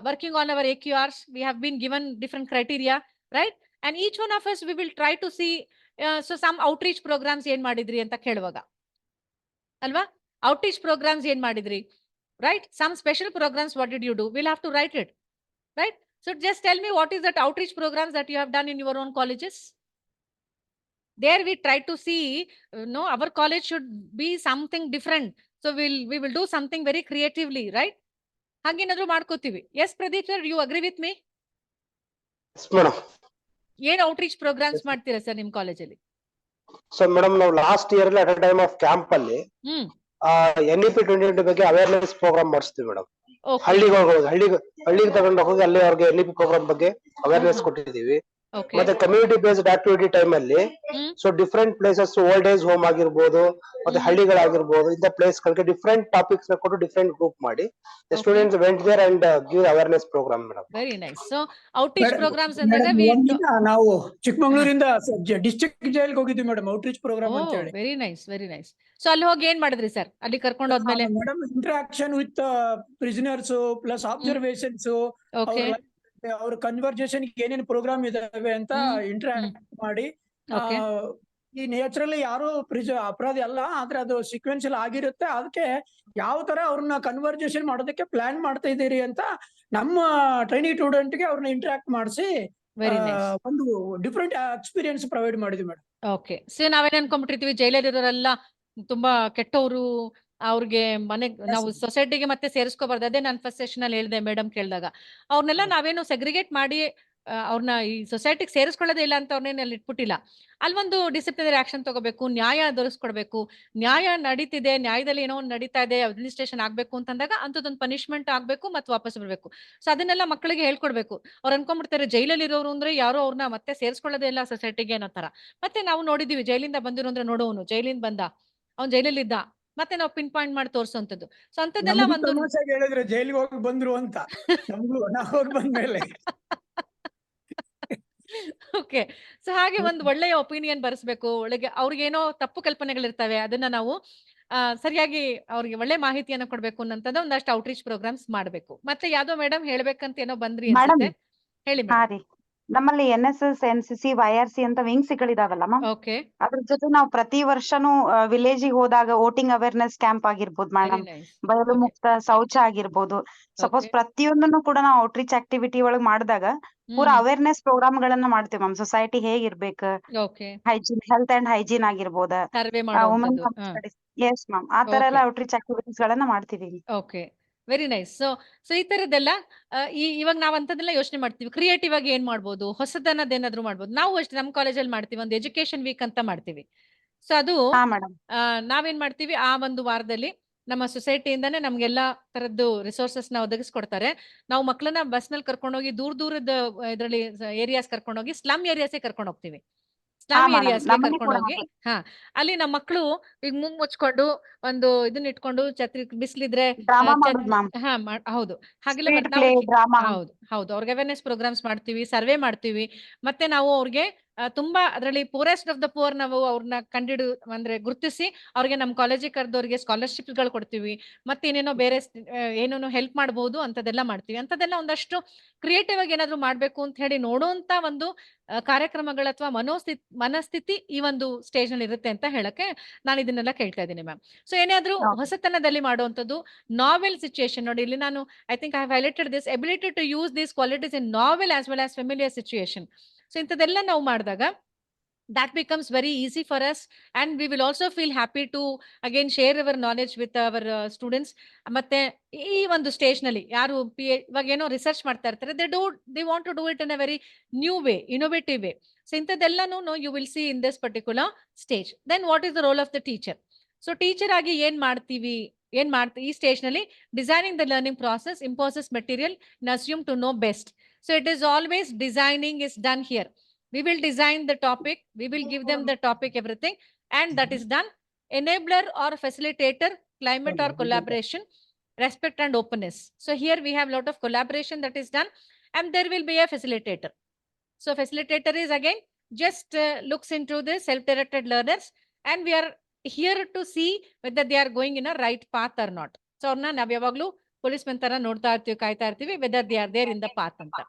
working on our AQRs. We have been given different criteria, right? And each one of us, we will try to see, so some outreach programs ಏನ್ ಮಾಡಿದ್ರಿ ಅಂತ ಕೇಳುವಾಗ ಅಲ್ವಾ, outreach programs ಏನ್ ಮಾಡಿದ್ರಿ, right? Some special programs, what did you do? We'll have to write it, right? So just tell me, what is that outreach programs that you have done in your own colleges? There we try to see, no, our college should be something different. So we will do something very creatively, right? ಹಾಗೇನಾದ್ರೂ ಮಾಡ್ಕೋತೀವಿ. Yes, Pradeep sir, you agree with me? Yes, madam. ಏನ್ outreach programs ಮಾಡ್ತೀರಾ sir ನಿಮ್ ಕಾಲೇಜಲ್ಲಿ? So madam, ನಾವು last year at a time of camp ಅಲ್ಲಿ NEP 2020 ಬಗ್ಗೆ awareness program ಮಾಡಿಸ್ತೀವಿ madam. ಹಳ್ಳಿಗೆ ತಗೊಂಡು ಹೋಗಿ ಅಲ್ಲಿ ಅವ್ರಿಗೆ NEP ಪ್ರೋಗ್ರಾಮ್ ಬಗ್ಗೆ ಅವೇರ್ನೆಸ್ ಕೊಟ್ಟಿದ್ದೀವಿ. ಮತ್ತೆ ಕಮ್ಯುನಿಟಿ ಬೇಸ್ಡ್ ಆಕ್ಟಿವಿಟಿ ಟೈಮ್ ಅಲ್ಲಿ so different places, old age home ಆಗಿರ್ಬೋದು, ಮತ್ತೆ ಹಳ್ಳಿಗಳಾಗಿರ್ಬೋದು, ಇಂಥ ಪ್ಲೇಸ್ ಗಳಿಗೆ ಡಿಫ್ರೆಂಟ್ ಟಾಪಿಕ್ಸ್ ನ ಕೊಟ್ಟು ಡಿಫ್ರೆಂಟ್ ಗ್ರೂಪ್ ಮಾಡಿ students went there and give awareness program madam. Very nice. So outreach programs ಅಂದಾಗ ನಾವು ಚಿಕ್ಕಮಂಗ್ಳೂರಿಂದ ಡಿಸ್ಟ್ರಿಕ್ಟ್ ಜೈಲ್ಗೆ ಹೋಗಿದ್ವಿ ಮೇಡಮ್, ಔಟ್ರೀಚ್ ಪ್ರೋಗ್ರಾಮ್ ಅಂತ ಹೇಳಿ. Very nice, very nice. So ಅಲ್ಲಿ ಹೋಗಿ ಏನ್ ಮಾಡಿದ್ರಿ ಸರ್? ಅಲ್ಲಿ ಕರ್ಕೊಂಡು ಹೋದ್ಮೇಲೆ madam interaction with prisoners plus observations, ಅವ್ರ ಕನ್ವರ್ಜೇಷನ್ ಏನೇನು ಪ್ರೋಗ್ರಾಮ್ ಇದಾವೆ ಅಂತ ಇಂಟರಾಕ್ಟ್ ಮಾಡಿ, ಈ ನೇಚರಲ್ಲಿ ಯಾರು ಅಪರಾಧಿ ಅಲ್ಲ, ಆದ್ರೆ ಅದು ಸೀಕ್ವೆನ್ಸ್ ಆಗಿರುತ್ತೆ, ಅದಕ್ಕೆ ಯಾವ ತರ ಅವ್ರನ್ನ ಕನ್ವರ್ಜೇಷನ್ ಮಾಡೋದಕ್ಕೆ ಪ್ಲಾನ್ ಮಾಡ್ತಾ ಇದ್ದೀರಿ ಅಂತ ನಮ್ಮ ಟ್ರೈನಿ ಸ್ಟೂಡೆಂಟ್ ಗೆ ಅವ್ರನ್ನ ಇಂಟರಾಕ್ಟ್ ಮಾಡಿಸಿ ಒಂದು ಡಿಫ್ರೆಂಟ್ ಎಕ್ಸ್ಪೀರಿಯನ್ಸ್ ಪ್ರೊವೈಡ್ ಮಾಡಿದ್ವಿ ಮೇಡಮ್. ಓಕೆ. ಸೊ ನಾವೇನ್ ಅನ್ಕೊಂಡ್ಬಿಟ್ಟಿರ್ತೀವಿ, ಜೈಲಲ್ಲಿರೋರೆಲ್ಲ ತುಂಬಾ ಕೆಟ್ಟವರು, ಅವ್ರಿಗೆ ನಾವು ಸೊಸೈಟಿಗೆ ಮತ್ತೆ ಸೇರಿಸ್ಕೋಬಾರ್ದು. ಅದೇ ನಾನು ಫಸ್ಟ್ ಸೆಷನ್ ಅಲ್ಲಿ ಹೇಳಿದೆ ಮೇಡಮ್ ಕೇಳಿದಾಗ, ಅವ್ರನ್ನೆಲ್ಲ ನಾವೇನು ಸೆಗ್ರಿಗೇಟ್ ಮಾಡಿ ಅವ್ರನ್ನ ಈ ಸೊಸೈಟಿಗೆ ಸೇರಿಸ್ಕೊಳ್ಳೋದೇ ಇಲ್ಲ ಅಂತ ಅವ್ರನ್ನೇನು ಅಲ್ಲಿ ಇಟ್ಬಿಟ್ಟಿಲ್ಲ. ಅಲ್ಲೊಂದು ಡಿಸಿಪ್ಲಿನರಿ ಆಕ್ಷನ್ ತಗೋಬೇಕು, ನ್ಯಾಯ ದೊರಕಿಸ್ಕೊಡ್ಬೇಕು. ನ್ಯಾಯ ನಡೀತಿದೆ, ನ್ಯಾಯದಲ್ಲಿ ಏನೋ ಒಂದು ನಡೀತಾ ಇದೆ, ಅಡ್ಮಿನಿಸ್ಟ್ರೇಷನ್ ಆಗ್ಬೇಕು ಅಂತಂದಾಗ ಅಂಥದ್ದೊಂದು ಪನಿಷ್ಮೆಂಟ್ ಆಗ್ಬೇಕು ಮತ್ತು ವಾಪಸ್ ಬರ್ಬೇಕು. ಸೊ ಅದನ್ನೆಲ್ಲ ಮಕ್ಕಳಿಗೆ ಹೇಳ್ಕೊಡ್ಬೇಕು. ಅವ್ರು ಅನ್ಕೊಂಡ್ಬಿಡ್ತಾರೆ ಜೈಲಲ್ಲಿ ಇರೋರು ಅಂದ್ರೆ ಯಾರೋ ಅವ್ರನ್ನ ಮತ್ತೆ ಸೇರಿಸ್ಕೊಳ್ಳೋದೇ ಇಲ್ಲ ಸೊಸೈಟಿಗೆ ಅನ್ನೋ ತರ. ಮತ್ತೆ ನಾವು ನೋಡಿದೀವಿ, ಜೈಲಿಂದ ಬಂದಿರೋ ಅಂದ್ರೆ ನೋಡೋನು ಜೈಲಿಂದ ಬಂದ, ಅವ್ನು ಜೈಲಲ್ಲಿ ಇದ್ದ, ಮತ್ತೆ ನಾವು ಪಿನ್ ಪಾಯಿಂಟ್ ಮಾಡಿ ತೋರಿಸುವಂತದ್ದು. ಸೊ ಅಂತದ್ದೆಲ್ಲ ಒಂದು ಹೇಳಿದ್ರೆ ಜೈಲಿಗೆ ಹೋಗಿ ಬಂದ್ರು ಅಂತ ಬಂದ್ಮೇಲೆ ಓಕೆ. ಸೊ ಹಾಗೆ ಒಂದು ಒಳ್ಳೆಯ ಒಪಿನಿಯನ್ ಬರೆಸ್ಬೇಕು. ಒಳಗೆ ಅವ್ರಿಗೇನೋ ತಪ್ಪು ಕಲ್ಪನೆಗಳಿರ್ತವೆ, ಅದನ್ನ ನಾವು ಸರಿಯಾಗಿ ಅವ್ರಿಗೆ ಒಳ್ಳೆ ಮಾಹಿತಿಯನ್ನ ಕೊಡ್ಬೇಕು ಅನ್ನೋಂಥದ್ದು ಒಂದಷ್ಟು ಔಟ್ರೀಚ್ ಪ್ರೋಗ್ರಾಮ್ಸ್ ಮಾಡ್ಬೇಕು. ಮತ್ತೆ ಯಾವ್ದೋ ಮೇಡಮ್ ಹೇಳ್ಬೇಕಂತ ಏನೋ ಬಂದ್ರಿ ಅನ್ಸುತ್ತೆ, ಹೇಳಿ ಮೇಡಮ್. ನಮ್ಮಲ್ಲಿ NSS, NCC, YRC ಅಂತ ವಿಂಗ್ಸ್ ಗಳಿದಾವಲ್ಲ ಮ್ಯಾಮ್, ಅದ್ರ ಜೊತೆ ನಾವು ಪ್ರತಿ ವರ್ಷನೂ ವಿಲೇಜ್ ಹೋದಾಗ ವೋಟಿಂಗ್ ಅವೇರ್ನೆಸ್ ಕ್ಯಾಂಪ್ ಆಗಿರ್ಬೋದು ಮೇಡಮ್, ಬಯಲು ಮುಕ್ತ ಶೌಚ ಆಗಿರ್ಬೋದು, ಸಪೋಸ್ ಪ್ರತಿಯೊಂದನ್ನು ಕೂಡ ನಾವು ಔಟ್ರೀಚ್ ಆಕ್ಟಿವಿಟಿ ಒಳಗ್ ಮಾಡಿದಾಗ ಪೂರಾ ಅವೇರ್ನೆಸ್ ಪ್ರೋಗ್ರಾಮ್ ಗಳನ್ನ ಮಾಡ್ತೀವಿ ಮ್ಯಾಮ್. ಸೊಸೈಟಿ ಹೇಗಿರ್ಬೇಕು, ಹೈಜೀನ್, ಹೆಲ್ತ್ ಅಂಡ್ ಹೈಜೀನ್ ಆಗಿರ್ಬೋದ, ವುಮೆನ್ ಸ್ಟಡೀಸ್, ಎಸ್ ಮ್ಯಾಮ್, ಆ ತರ ಎಲ್ಲ ಔಟ್ರೀಚ್ ಆಕ್ಟಿವಿಟೀಸ್ ಗಳನ್ನ ಮಾಡ್ತೀವಿ. Okay, very nice. ಸೊ ಈ ತರದ್ದೆಲ್ಲ ಇವಾಗ ನಾವ್ ಅಂತದೆಲ್ಲ ಯೋಚನೆ ಮಾಡ್ತೀವಿ, ಕ್ರಿಯೇಟಿವ್ ಆಗಿ ಏನ್ ಮಾಡ್ಬೋದು, ಹೊಸದನ್ನದ ಏನಾದ್ರು ಮಾಡ್ಬೋದು. ನಾವು ಅಷ್ಟೇ ನಮ್ಮ ಕಾಲೇಜಲ್ಲಿ ಮಾಡ್ತೀವಿ, ಒಂದು ಎಜುಕೇಶನ್ ವೀಕ್ ಅಂತ ಮಾಡ್ತೀವಿ. ಸೊ ಅದು ನಾವೇನ್ ಮಾಡ್ತೀವಿ, ಆ ಒಂದು ವಾರದಲ್ಲಿ ನಮ್ಮ ಸೊಸೈಟಿಯಿಂದಾನೇ ನಮ್ಗೆಲ್ಲಾ ತರದ್ದು ರಿಸೋರ್ಸಸ್ ನ ಒದಗಿಸ್ಕೊಡ್ತಾರೆ. ನಾವು ಮಕ್ಕಳನ್ನ ಬಸ್ ನಲ್ಲಿ ಕರ್ಕೊಂಡೋಗಿ ದೂರದ ಇದ್ರಲ್ಲಿ ಏರಿಯಾಸ್ ಕರ್ಕೊಂಡೋಗಿ ಸ್ಲಮ್ ಏರಿಯಾಸೇ ಕರ್ಕೊಂಡು ಹೋಗ್ತೀವಿ. ಸ್ಲಮ್ ಏರಿಯಾಸ್ಗೆ ಕರ್ಕೊಂಡೋಗಿ ಅಲ್ಲಿ ನಮ್ಮ ಮಕ್ಕಳು ಈಗ ಮೂಗ್ ಮುಚ್ಕೊಂಡು ಒಂದು ಇದನ್ನ ಇಟ್ಕೊಂಡು ಛತ್ರಿ ಬಿಸಿಲಿದ್ರೆ ಹೌದು ಹಾಗೆಲ್ಲ ಹೌದು ಅವ್ರಿಗೆ ಅವೇರ್ನೆಸ್ ಪ್ರೋಗ್ರಾಮ್ಸ್ ಮಾಡ್ತೀವಿ, ಸರ್ವೆ ಮಾಡ್ತೀವಿ. ಮತ್ತೆ ನಾವು ಅವ್ರಿಗೆ ತುಂಬಾ ಅದರಲ್ಲಿ ಪೂರೆಸ್ಟ್ ಆಫ್ ದ ಪೂರ್ ನಾವು ಅವ್ರನ್ನ ಕಂಡಿಡು ಅಂದ್ರೆ ಗುರುತಿಸಿ ಅವ್ರಿಗೆ ನಮ್ಮ ಕಾಲೇಜಿಗೆ ಕರೆದವ್ರಿಗೆ ಸ್ಕಾಲರ್ಶಿಪ್ ಗಳು ಕೊಡ್ತೀವಿ. ಮತ್ತೆ ಏನೇನೋ ಬೇರೆ ಏನೇನೋ ಹೆಲ್ಪ್ ಮಾಡಬಹುದು ಅಂತದೆಲ್ಲ ಮಾಡ್ತೀವಿ. ಅಂತದೆಲ್ಲ ಒಂದಷ್ಟು ಕ್ರಿಯೇಟಿವ್ ಆಗಿ ಏನಾದ್ರು ಮಾಡ್ಬೇಕು ಅಂತ ಹೇಳಿ ನೋಡುವಂತ ಒಂದು ಕಾರ್ಯಕ್ರಮಗಳ ಅಥವಾ ಮನಸ್ಥಿತಿ ಈ ಒಂದು ಸ್ಟೇಜ್ ನಲ್ಲಿ ಇರುತ್ತೆ ಅಂತ ಹೇಳಕ್ಕೆ ನಾನು ಇದನ್ನೆಲ್ಲ ಕೇಳ್ತಾ ಇದ್ದೀನಿ ಮ್ಯಾಮ್. ಸೊ ಏನಾದ್ರೂ ಹೊಸತನದಲ್ಲಿ ಮಾಡುವಂತದ್ದು ನಾವೆಲ್ ಸಿಚುಯೇಷನ್ ನೋಡಿ, ಇಲ್ಲಿ ನಾನು I think I have highlighted this ability to use these qualities in novel as well as familiar situation. So ಇಂಥದೆಲ್ಲ ನಾವು ಮಾಡಿದಾಗ that becomes very easy for us, and we will also feel happy to again share our knowledge with our students. ಮತ್ತೆ ಈ ಒಂದು stage ನಲ್ಲಿ ಯಾರು ಇವಾಗ ಏನೋ ರಿಸರ್ಚ್ ಮಾಡ್ತಾ ಇರ್ತಾರೆ, they want to do it in a very new way, innovative way. So ಇಂಥದ್ದೆಲ್ಲನೂ you will see in this particular stage. Then what is the role of the teacher? So teacher ಆಗಿ ಏನ್ ಮಾಡ್ತೀವಿ, ಈ stage ನಲ್ಲಿ designing the learning process imposes material and assume to know best. So it is always designing is done here. We will design the topic, we will give them the topic, everything, and that is done. Enabler or facilitator, climate or collaboration, respect and openness. So here we have a lot of collaboration that is done, and there will be a facilitator. So facilitator is again just looks into the self-directed learners, and we are here to see whether they are going in a right path or not. So ಅವ್ರನ್ನ ನಾವ್ ಯಾವಾಗ್ಲೂ police ತರ ನೋಡ್ತಾ ಇರ್ತೀವಿ, ಕಾಯ್ತಾ ಇರ್ತೀವಿ, whether they are there in the path ಅಂತ.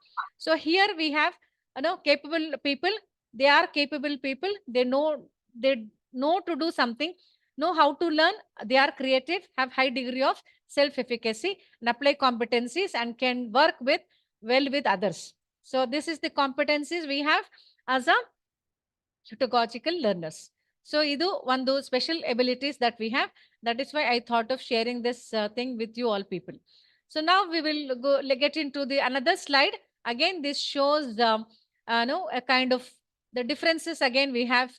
So here we have capable people. They are capable people. They know to do something, know how to learn. They are creative, have high degree of self-efficacy, and apply competencies, and can work well with others. So this is the competencies we have as a pedagogical learners. So idu one those special abilities that we have. That is why I thought of sharing this thing with you all people. So now we will get into the another slide. Again, this shows a kind of the differences. Again, we have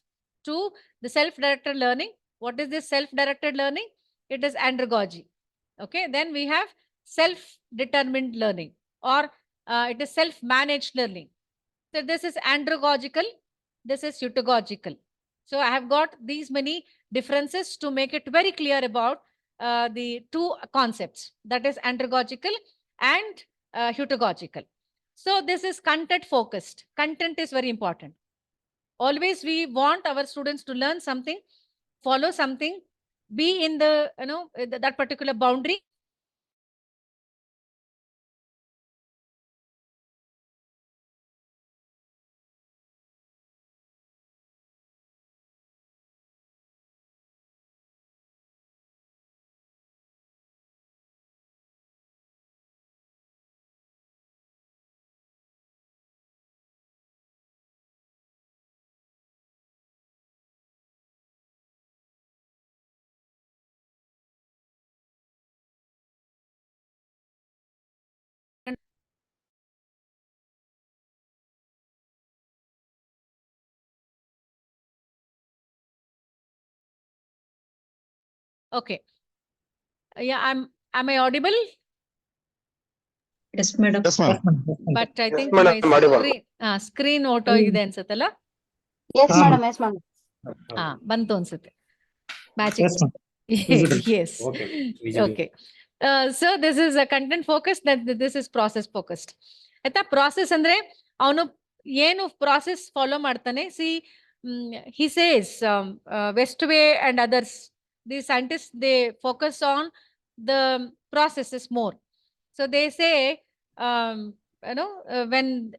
to the self-directed learning. What is this self-directed learning? It is andragogy. Okay, then we have self-determined learning, or it is self-managed learning. So this is andragogical, this is pedagogical. So I have got these many differences to make it very clear about the two concepts, that is andragogical and pedagogical. So this is content focused. Content is very important. Always we want our students to learn something, follow something, be in the that particular boundary. Okay. Yeah, am I audible? Yes, madam. Yes, ma'am. But I Yes, think madam, my audible. screen auto ಇದೆ ಅನ್ಸುತ್ತಲ್ಲ. Yes, madam. Yes, madam. ಬಂತು ಅನ್ಸುತ್ತೆ. Magic. Yes. Okay. So this is a content focused, that this is process focused. ಆಯ್ತಾ, process ಅಂದ್ರೆ ಅವನು ಏನು process follow ಮಾಡ್ತಾನೆ. See, he says Westway and others, these scientists, they focus on the processes more. So they say,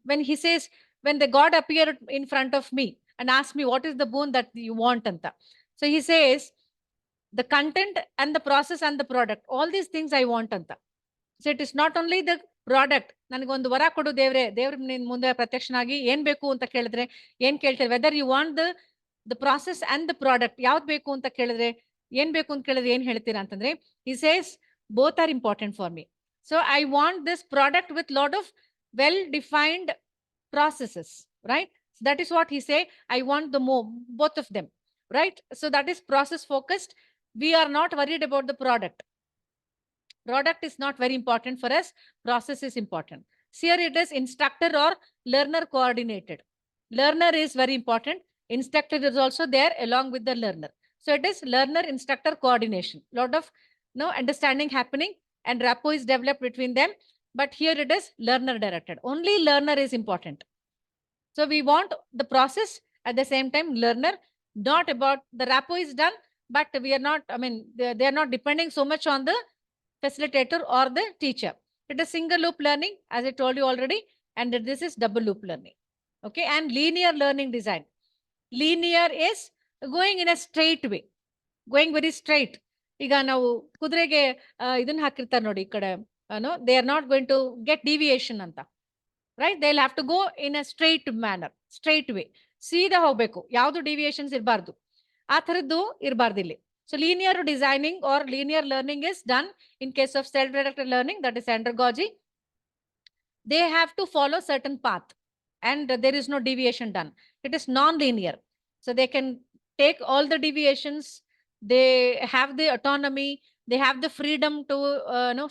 when he says, when the God appeared in front of me and asked me, what is the boon that you want, anta. So he says, the content and the process and the product, all these things I want, anta. So it is not only the product. ನನಗೊಂದು ವರ ಕೊಡು ದೇವ್ರೆ, ದೇವ್ರ ನಿನ್ ಮುಂದೆ ಪ್ರತ್ಯಕ್ಷನಾಗಿ ಏನ್ ಬೇಕು ಅಂತ ಕೇಳಿದ್ರೆ ಏನ್ ಕೇಳ್ತಾರೆ, whether you want the process and the product, ಯಾವ್ದು ಬೇಕು ಅಂತ ಕೇಳಿದ್ರೆ, ಏನ್ ಬೇಕು ಅಂತ ಕೇಳಿದ್ರೆ ಏನ್ ಹೇಳ್ತೀರಾ ಅಂತಂದ್ರೆ, he says both are important for me. So I want this product with lot of well defined processes, right? So that is what he say, I want the both of them, right? So that is process focused. We are not worried about the product. Product is not very important for us. Process is important. Here it is instructor or learner coordinated. Learner is very important. Instructor is also there along with the learner. So it is learner instructor coordination. Lot of understanding happening and rapport is developed between them. But here it is learner directed. Only learner is important. So we want the process, at the same time learner. Not about the rapport is done, but we are not, they are not depending so much on the facilitator or the teacher. It is single loop learning, as I told you already, and this is double loop learning. Okay, and linear learning design. Linear is going in a straight way, going very straight. ಈಗ ನಾವು ಕುದುರೆಗೆ ಇದನ್ನ ಹಾಕಿರ್ತಾರೆ ನೋಡಿ, ಈ ಕಡೆ they are not going to get deviation ಅಂತ, right? They'll have to go in a straight manner, straight way. ಸೀದಾ ಹೋಗ್ಬೇಕು, ಯಾವ್ದು ಡಿವಿಯೇಷನ್ಸ್ ಇರಬಾರ್ದು, ಆ ಥರದ್ದು ಇರಬಾರ್ದು ಇಲ್ಲಿ. So linear designing or linear learning is done in case of self-directed learning, that is andragogy. They have to follow certain path and there is no deviation done. It is non-linear. So they can take all the deviations. They have the autonomy. They have the freedom to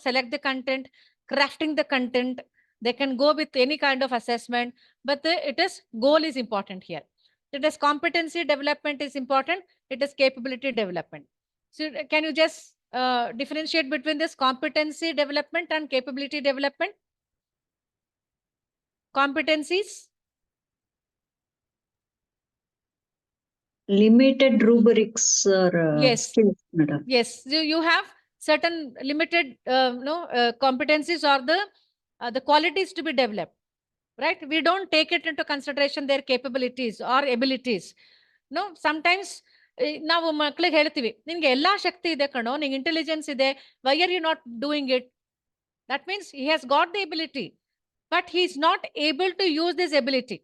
select the content, crafting the content. They can go with any kind of assessment, but goal is important here. It is competency development is important. It is capability development. So can you just differentiate between this competency development and capability development? Competencies? Limited rubrics or Yes. skills, madam. Yes, you have certain limited competencies or the qualities to be developed, right? We don't take it into consideration their capabilities or abilities. No, sometimes ನಾವು ಮಕ್ಳಿಗೆ ಹೇಳ್ತೀವಿ ನಿನ್ಗೆ ಎಲ್ಲಾ ಶಕ್ತಿ ಇದೆ ಕಣೋ, ನಿಂಗೆ intelligence ಇದೆ, why are you not doing it? That means he has got the ability, but he is not able to use this ability,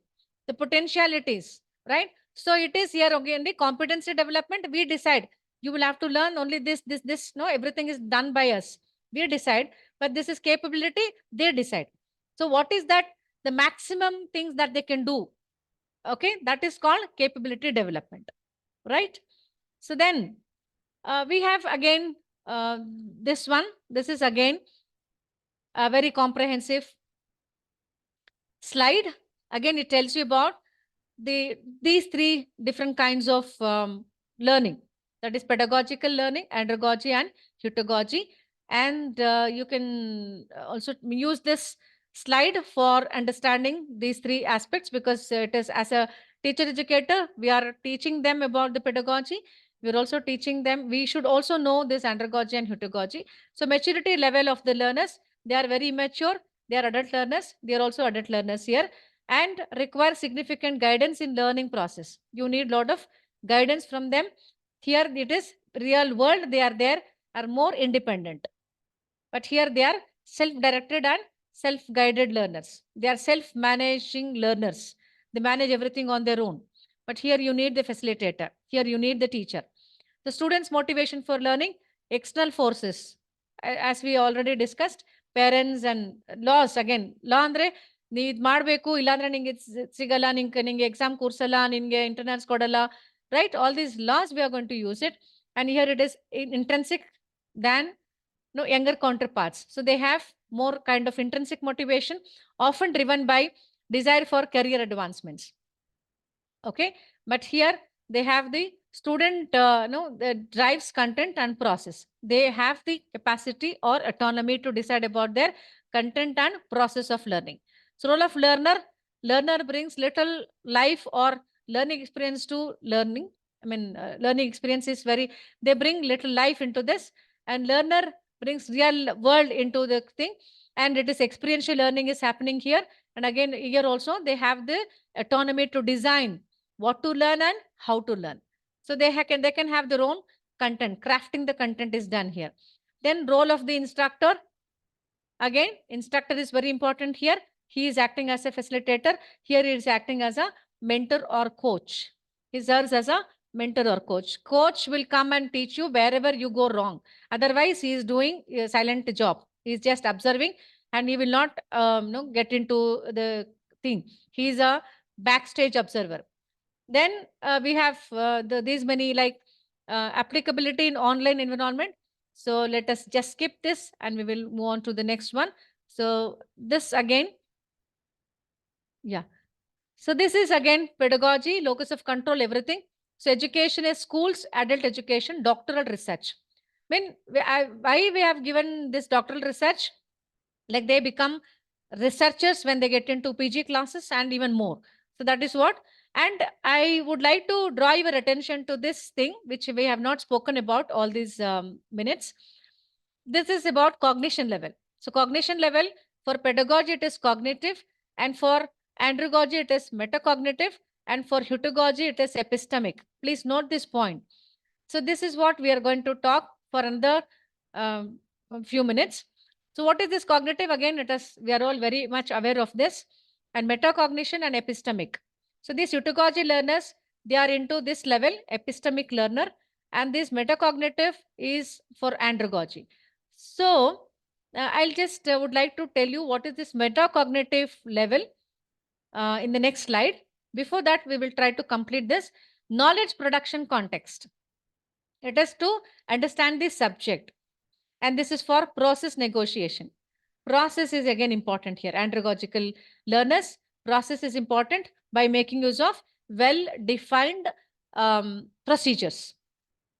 the potentialities, right? So it is here again the competency development. We decide you will have to learn only this. No, everything is done by us. We decide, but this is capability, they decide. So what is that? The maximum things that they can do. Okay, that is called capability development, right? So then we have again this one. This is again a very comprehensive slide. Again, it tells you about these three different kinds of learning. That is pedagogical learning, andragogy, and heutagogy. And you can also use this slide for understanding these three aspects, because it is, as a teacher educator, we are teaching them about the pedagogy. We're also teaching them, we should also know this andragogy and heutagogy. So maturity level of the learners, they are very immature, they are adult learners, they are also adult learners here, and require significant guidance in learning process. You need a lot of guidance from them. Here it is real world, they are there, are more independent. But here they are self-directed and self-guided learners. They are self-managing learners. They manage everything on their own. But here you need the facilitator. Here you need the teacher. The students' motivation for learning, external forces. As we already discussed, parents and laws. Again, law andre ನೀ ಇದು ಮಾಡಬೇಕು, ಇಲ್ಲಾಂದ್ರೆ ನಿಂಗೆ ಸಿಗಲ್ಲ, ನಿಂಗೆ exam ಕೂರ್ಸಲ್ಲ, ನಿಂಗೆ internals ಕೊಡಲ್ಲ, right? All these laws we are going to use it. And here it is intrinsic than younger counterparts. So they have more kind of intrinsic motivation, often driven by desire for career advancements. Okay, but here they have the student that drives content and process. They have the capacity or autonomy to decide about their content and process of learning. So role of learner brings little life or learning experience to learning. I mean, learning experience is they bring little life into this, and learner brings real world into the thing, and it is experiential learning is happening here. And again, here also they have the autonomy to design what to learn and how to learn. So they can have their own content. Crafting the content is done here. Then role of the instructor. Again, instructor is very important here. He is acting as a facilitator. Here he is acting as a mentor or coach. He serves as a mentor or coach. Coach will come and teach you wherever you go wrong. Otherwise, he is doing a silent job. He is just observing, and he will not get into the thing. He is a backstage observer. Then we have these many like applicability in online environment. So let us just skip this and we will move on to the next one. So this again, yeah. So this is again pedagogy, locus of control, everything. So education is schools, adult education, doctoral research. When why we have given this doctoral research, like they become researchers when they get into PG classes and even more. So that is what. And I would like to draw your attention to this thing, which we have not spoken about all these minutes. This is about cognition level. So cognition level, for pedagogy, it is cognitive, and for andragogy, it is metacognitive, and for heutagogy, it is epistemic. Please note this point. So this is what we are going to talk for another few minutes. So what is this cognitive? Again, we are all very much aware of this. And metacognition and epistemic. So these heutagogy learners, they are into this level, epistemic learner, and this metacognitive is for andragogy. So I'll just would like to tell you what is this metacognitive level in the next slide. Before that, we will try to complete this knowledge production context. It is to understand the subject, and this is for process negotiation. Process is again important here. Andragogical learners, process is important by making use of well-defined procedures.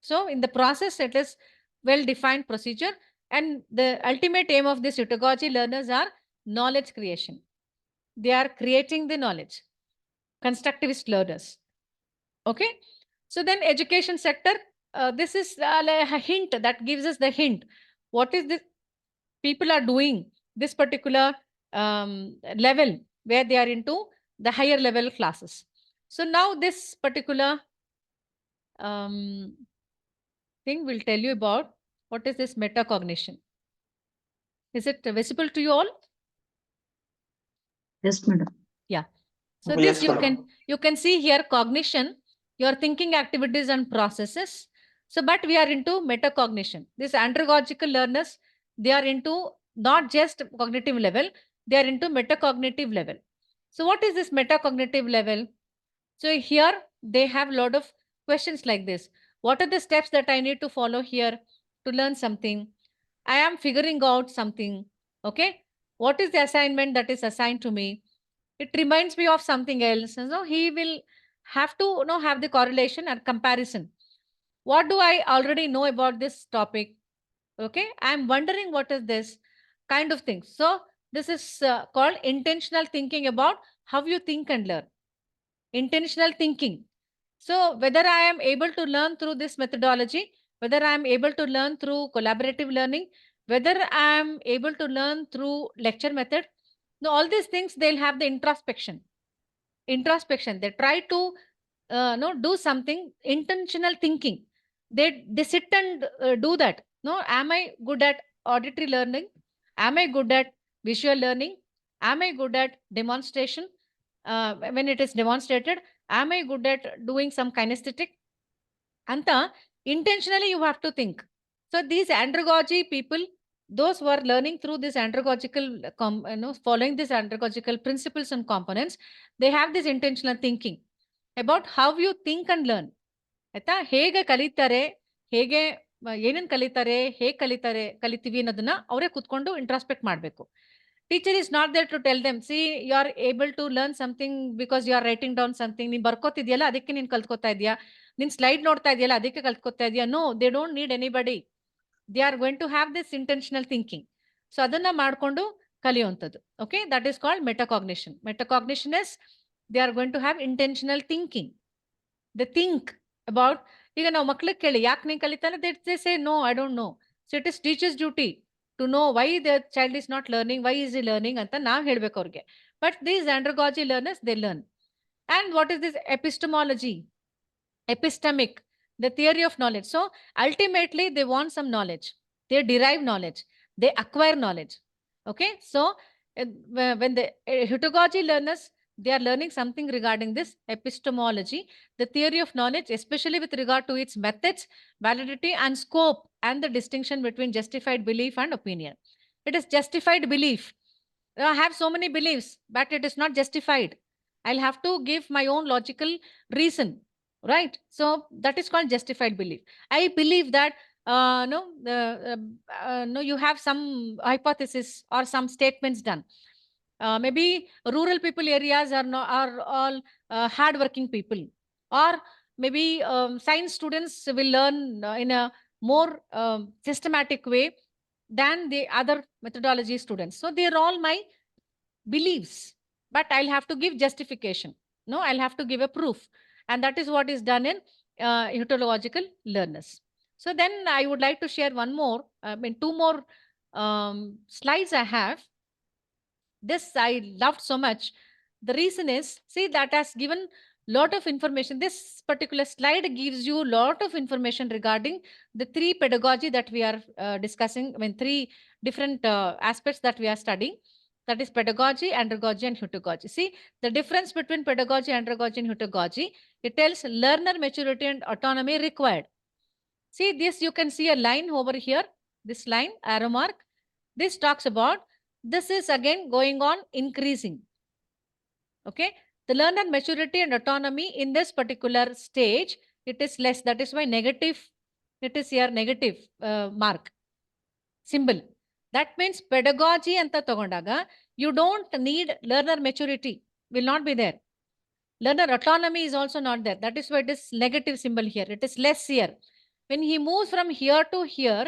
So in the process, it is well-defined procedure, and the ultimate aim of this heutagogy learners are knowledge creation. They are creating the knowledge. Constructivist learners. Okay. So then education sector, this is a hint that gives us the hint. What is this people are doing, this particular level, where they are into the higher level classes. So now this particular thing will tell you about what is this metacognition. Is it visible to you all? Yes, madam. Yeah. So Yes, this madam. you can see here cognition, your thinking activities and processes. So, but we are into metacognition. These andragogical learners, they are into not just cognitive level, they are into metacognitive level. So what is this metacognitive level? So here they have a lot of questions like this. What are the steps that I need to follow here to learn something? I am figuring out something. Okay. What is the assignment that is assigned to me? It reminds me of something else. So he will have to have the correlation and comparison. What do I already know about this topic? Okay. I'm wondering what is this kind of thing. So this is called intentional thinking about how you think and learn. Intentional thinking. So whether I am able to learn through this methodology, whether I am able to learn through collaborative learning, whether I am able to learn through lecture method, no, all these things, they'll have the introspection. They try to do something, intentional thinking. They sit and do that. No, am I good at auditory learning? Am I good at visual learning? Am I good at demonstration? When it is demonstrated, am I good at doing some kinesthetic? Anta, intentionally you have to think. So these andragogy people, those who are learning through this andragogical, following these andragogical principles and components, they have this intentional thinking about how you think and learn. ಆಯ್ತಾ, ಹೇಗೆ ಕಲಿತಾರೆ, ಹೇಗೆ ಏನೇನು ಕಲಿತಾರೆ, ಹೇಗೆ ಕಲಿತೀವಿ ಅನ್ನೋದನ್ನ ಅವರೇ ಕೂತ್ಕೊಂಡು ಇಂಟ್ರಾಸ್ಪೆಕ್ಟ್ ಮಾಡಬೇಕು. Teacher is not there to tell them, see you are able to learn something because you are writing down something. ನೀನು ಬರ್ಕೋತಿದ್ಯಲ್ಲ ಅದಕ್ಕೆ ನೀನು ಕಲ್ತ್ಕೋತಾ ಇದೆಯಾ, ನೀನು ಸ್ಲೈಡ್ ನೋಡ್ತಾ ಇದೆಯಲ್ಲ ಅದಕ್ಕೆ ಕಲ್ತ್ಕೋತಾ ಇದೆಯಾ? No, they don't need anybody. They are going to have this intentional thinking. So ಅದನ್ನ ಮಾಡಿಕೊಂಡು ಕಲಿಯುವಂಥದ್ದು. Okay, that is called metacognition. Metacognition is they are going to have intentional thinking. They think about, ಈಗ ನಾವು ಮಕ್ಳಿಗೆ ಕೇಳಿ ಯಾಕೆ ನೀನು ಕಲಿತಾನೆ, they say no, I don't know. So it is teacher's duty to know why the child is not learning, why is he learning ಅಂತ ನಾವು ಹೇಳ್ಬೇಕು ಅವ್ರಿಗೆ. But these andragogy learners, they learn. And what is this epistemology? Epistemic, the theory of knowledge. So ultimately they want some knowledge, they derive knowledge, they acquire knowledge. Okay, so when the heterogogy learners, they are learning something regarding this epistemology, the theory of knowledge, especially with regard to its methods, validity and scope, and the distinction between justified belief and opinion. It is justified belief. I have so many beliefs, but it is not justified. I'll have to give my own logical reason, right? So that is called justified belief. I believe that no, you have some hypothesis or some statements done. Maybe rural people areas are all hardworking people, or maybe science students will learn in a more systematic way than the other methodology students. So they are all my beliefs, but I'll have to give justification. No, I'll have to give a proof. And that is what is done in heterological learners. So then I would like to share one more, two more slides I have. This I loved so much. The reason is, see, that has given lot of information. This particular slide gives you lot of information regarding the three pedagogy that we are discussing. I mean, three different aspects that we are studying. That is pedagogy, andragogy, and heterogogy. See, the difference between pedagogy, andragogy, and heterogogy, it tells learner maturity and autonomy required. See this, you can see a line over here, this line, arrow mark. This talks about, this is again going on increasing. Okay, the learner maturity and autonomy in this particular stage, it is less. That is why negative, it is here negative mark symbol. That means pedagogy anta tagondaga, you don't need learner maturity, will not be there. Learner autonomy is also not there. That is why it is negative symbol here. It is less here. When he moves from here to here,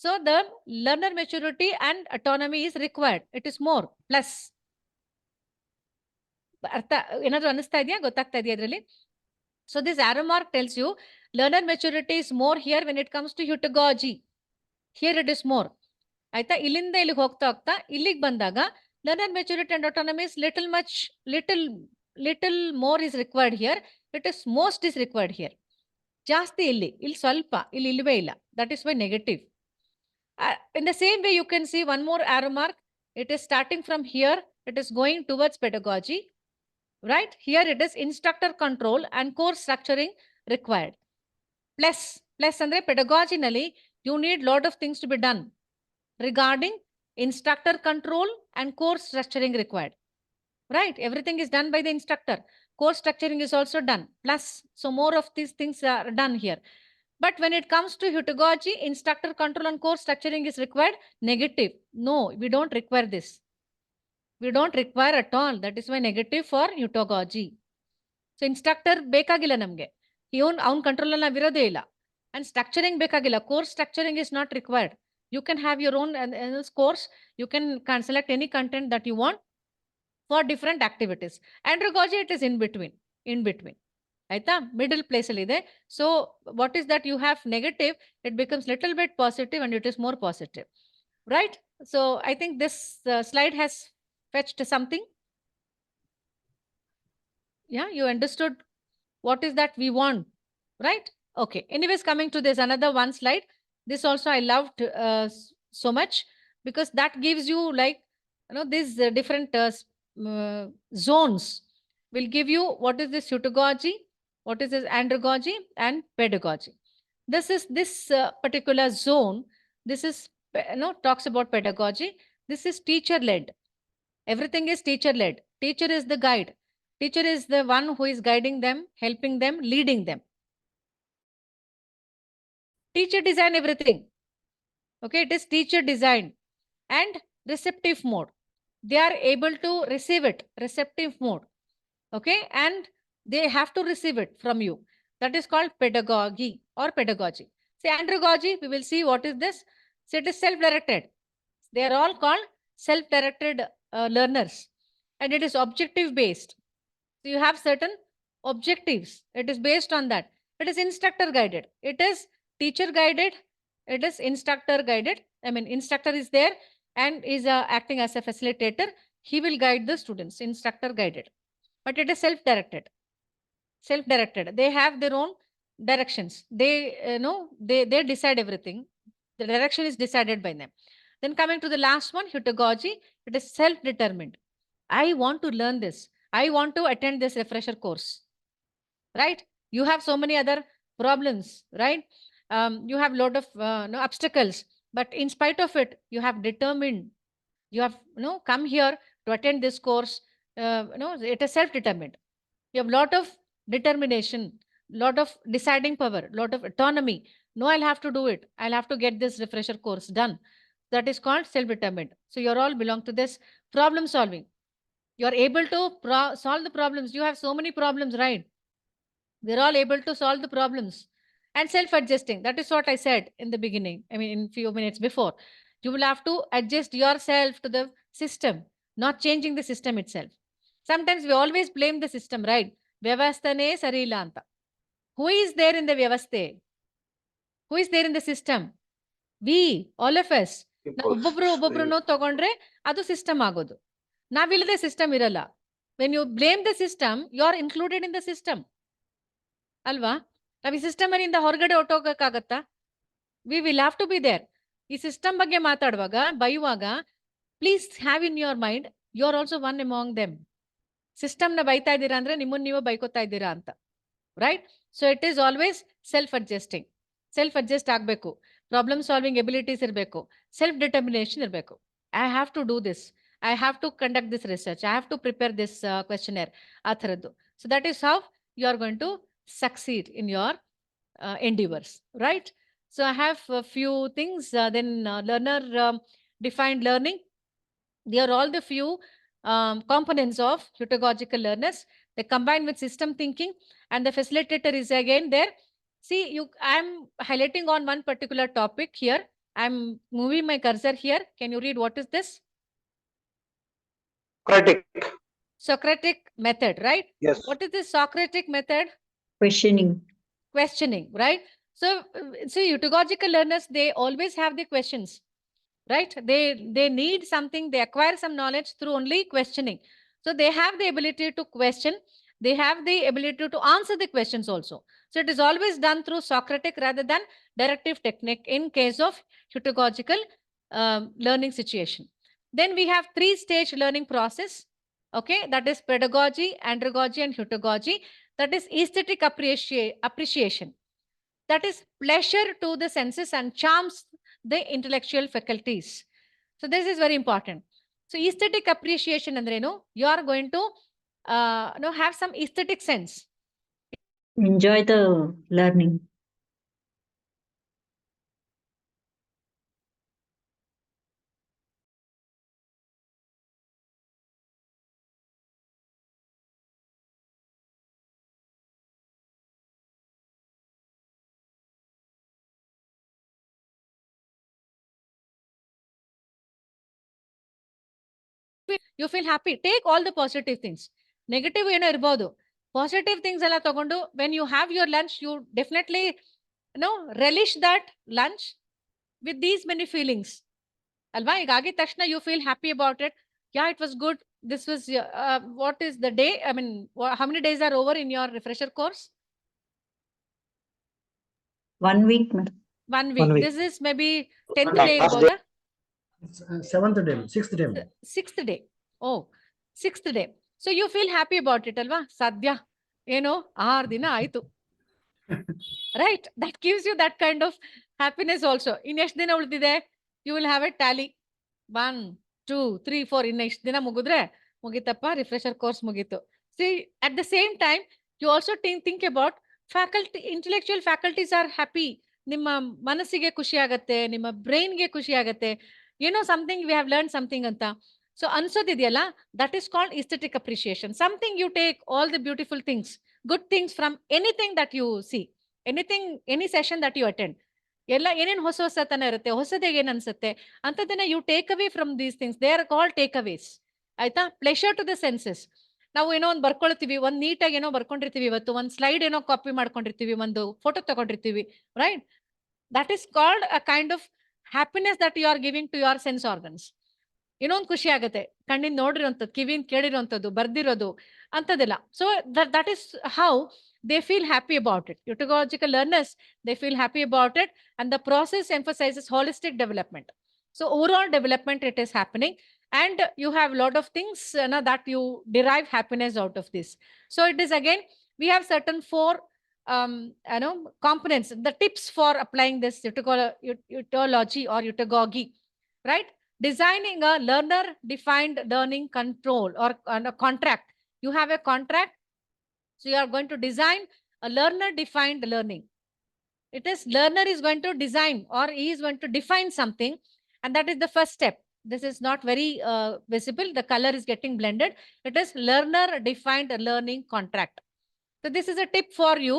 so the learner maturity and autonomy is required. It is more, plus. ಅರ್ಥ ಏನಾದ್ರು ಅನಿಸ್ತಾ ಇದೆಯಾ, ಗೊತ್ತಾಗ್ತಾ ಇದೆಯಾ ಇದರಲ್ಲಿ? So this arrow mark tells you learner maturity is more here when it comes to heterogogy. Here it is more. ಆಯ್ತಾ, ಇಲ್ಲಿಂದ ಇಲ್ಲಿಗೆ ಹೋಗ್ತಾ ಹೋಗ್ತಾ ಇಲ್ಲಿಗೆ ಬಂದಾಗ Learner maturity and autonomy is little more is required here. It is most is required here. ಜಾಸ್ತಿ ಇಲ್ಲಿ ಸ್ವಲ್ಪ ಇಲ್ಲವೇ ಇಲ್ಲ. That is why negative. In the same way, you can see one more arrow mark. It is starting from here. It is going towards pedagogy. Right? Here it is instructor control and course structuring required. Plus andre pedagogy nali, you need lot of things to be done regarding instructor control and course structuring required. Right? Everything is done by the instructor. Course structuring is also done. Plus, so more of these things are done here. But when it comes to heutagogy, instructor control and course structuring is required. Negative. No, we don't require this. We don't require at all. That is why negative for heutagogy. So instructor bekagilla namge. Own control na virode illa. And structuring bekagilla. Course structuring is not required. You can have your own course. You can select any content that you want for different activities. Andragogy, it is in between. Aita, middle place ali ide. So what is that you have negative, it becomes little bit positive and it is more positive. Right? So I think this slide has fetched something. Yeah, you understood what is that we want, right? Okay. Anyways, coming to this another one slide. This also I loved so much because that gives you like, these different zones will give you what is this heutagogy, what is this andragogy and pedagogy. This is this particular zone. This is talks about pedagogy. This is teacher led. Everything is teacher led. Teacher is the guide. Teacher is the one who is guiding them, helping them, leading them. Teacher design everything. Okay, it is teacher design and receptive mode. They are able to receive it, receptive mode. Okay, and they have to receive it from you. That is called pedagogy or pedagogy. See, andragogy, we will see what is this. So it is self-directed. They are all called self-directed learners, and it is objective based. So you have certain objectives. It is based on that. It is instructor guided. It is teacher guided. It is instructor guided. I mean, instructor is there and is acting as a facilitator. He will guide the students, instructor guided. But it is self-directed. Self-directed. They have their own directions. They they decide everything. The direction is decided by them. Then coming to the last one, heutagogy, it is self-determined. I want to learn this. I want to attend this refresher course. Right? You have so many other problems, right? You have a lot of obstacles, but in spite of it, you have determined. You have come here to attend this course. It is self-determined. You have a lot of determination, lot of deciding power, lot of autonomy. No, I'll have to do it. I'll have to get this refresher course done. That is called self-determined. So you all belong to this problem solving. You're able to solve the problems. You have so many problems, right? We're all able to solve the problems. And self-adjusting. That is what I said in the beginning. I mean, in few minutes before. You will have to adjust yourself to the system, not changing the system itself. Sometimes we always blame the system, right? Vyavasthane sarila anta. Who is there in the vyavaste? Who is there in the system? We, all of us. ಒಬ್ಬೊಬ್ರು ತಗೊಂಡ್ರೆ ಅದು system ಆಗೋದು. ನಾವಿಲ್ಲದೆ system ಇರಲ್ಲ. When you blame the system, you are included in the system. ಅಲ್ವಾ? ನಾವು ಈ system ಇಂದ ಹೊರಗಡೆ ಹೊಟ್ಟೋಗಕ್ಕಾಗತ್ತಾ? We will have to be there. ಈ ಸಿಸ್ಟಮ್ ಬಗ್ಗೆ ಮಾತಾಡುವಾಗ, ಬೈಯುವಾಗ, please have in your mind, you are also one among them. ಸಿಸ್ಟಮ್ನ ಬೈತಾ ಇದ್ದೀರಾ ಅಂದ್ರೆ ನಿಮ್ಮನ್ನು ನೀವು ಬೈಕೋತಾ ಇದ್ದೀರಾ ಅಂತ. Right? So it is always self adjusting. Self adjust ಆಗಬೇಕು. ಪ್ರಾಬ್ಲಮ್ ಸಾಲ್ವಿಂಗ್ ಎಬಿಲಿಟೀಸ್ ಇರಬೇಕು. ಸೆಲ್ಫ್ ಡಿಟರ್ಮಿನೇಷನ್ ಇರಬೇಕು. I have to do this. I have to conduct this research. I have to prepare this questionnaire. So that is how you are going to succeed in your endeavors, right? So I have a few things. Then learner defined learning. They are all the few components of heutagogical learners. They combine with system thinking, and the facilitator is again there. See, I'm highlighting on one particular topic here. I'm moving my cursor here. Can you read what is this? Socratic method, right? Yes. What is this Socratic method? Questioning, right? So heutagogical learners, they always have the questions. right? They need something, they acquire some knowledge through only questioning. So they have the ability to question, they have the ability to answer the questions also. So it is always done through Socratic rather than directive technique in case of heterogogical learning situation. Then we have 3-stage learning process. Okay, that is pedagogy, andragogy, and heterogogy. That is aesthetic appreciation. That is pleasure to the senses and charms the intellectual faculties. So this is very important. So aesthetic appreciation andre you are going to have some aesthetic sense. Enjoy the learning. You feel happy. Take all the positive things. Negative positive things alla tagondu when you have your lunch, you definitely relish that lunch with these many feelings. Alva, igagi tashna you feel happy about it. Yeah, it was good. This was what is the day? I mean, how many days are over in your refresher course? 1 week, madam. 1 week. 1 week. This is maybe 10th day Last irboda? 7th day, 6th day. 6th day. Oh, 6th day. So you feel happy about it, alva? Sadhya, 6 dina aitu. Right? That gives you that kind of happiness also. In ಎಷ್ಟು ದಿನ ಉಳಿದಿದೆ, you will have a tally. 1, 2, 3, 4. In ಎಷ್ಟು ದಿನ ಮುಗಿದ್ರೆ ಮುಗಿತಪ್ಪ, refresher course ಮುಗೀತು. See, at the same time, you also think about faculty, intellectual faculties are happy. ನಿಮ್ಮ ಮನಸ್ಸಿಗೆ ಖುಷಿ ಆಗತ್ತೆ, ನಿಮ್ಮ ಬ್ರೈನ್ಗೆ ಖುಷಿ ಆಗತ್ತೆ. Something we have learned something anta. So ಅನ್ಸೋದಿದೆಯಲ್ಲ, that is called aesthetic appreciation. Something you take all the beautiful things, good things from anything that you see, anything, any session that you attend. ಎಲ್ಲ ಏನೇನು ಹೊಸ ಹೊಸತನ ಇರುತ್ತೆ, ಹೊಸದಾಗಿ ಏನ್ ಅನ್ಸುತ್ತೆ ಅಂತದನ್ನ you take away from these things. They are called takeaways. ಆಯ್ತಾ? Pleasure to the senses. ನಾವು ಏನೋ ಒಂದು ಬರ್ಕೊಳ್ತೀವಿ, ಒಂದ್ ನೀಟಾಗಿ ಏನೋ ಬರ್ಕೊಂಡಿರ್ತೀವಿ, ಇವತ್ತು ಒಂದ್ ಸ್ಲೈಡ್ ಏನೋ ಕಾಪಿ ಮಾಡ್ಕೊಂಡಿರ್ತೀವಿ, ಒಂದು ಫೋಟೋ ತಗೊಂಡಿರ್ತೀವಿ, right? That is called a kind of happiness that you are giving to your sense organs. ಏನೋ ಒಂದು ಖುಷಿ ಆಗುತ್ತೆ, ಕಣ್ಣಿಂದ ನೋಡಿರೋಂಥದ್ದು, ಕಿವಿಯಿಂದ ಕೇಳಿರೋಂಥದ್ದು, ಬರ್ದಿರೋದು ಅಂತದೆಲ್ಲ. So that is how they feel happy about it. Heterogogical learners, they feel happy about it, and the process emphasizes holistic development. So overall development, it is happening, and you have a lot of things that you derive happiness out of this. So it is, again, we have certain 4 components, the tips for applying this heterology or heterogogy, right? Designing a learner defined learning control or a contract. You have a contract. So you are going to design a learner-defined learning. It is learner is going to design, or he is going to define something, and that is the first step. This is not very visible. The color is getting blended. It is learner-defined learning contract. So this is a tip for you.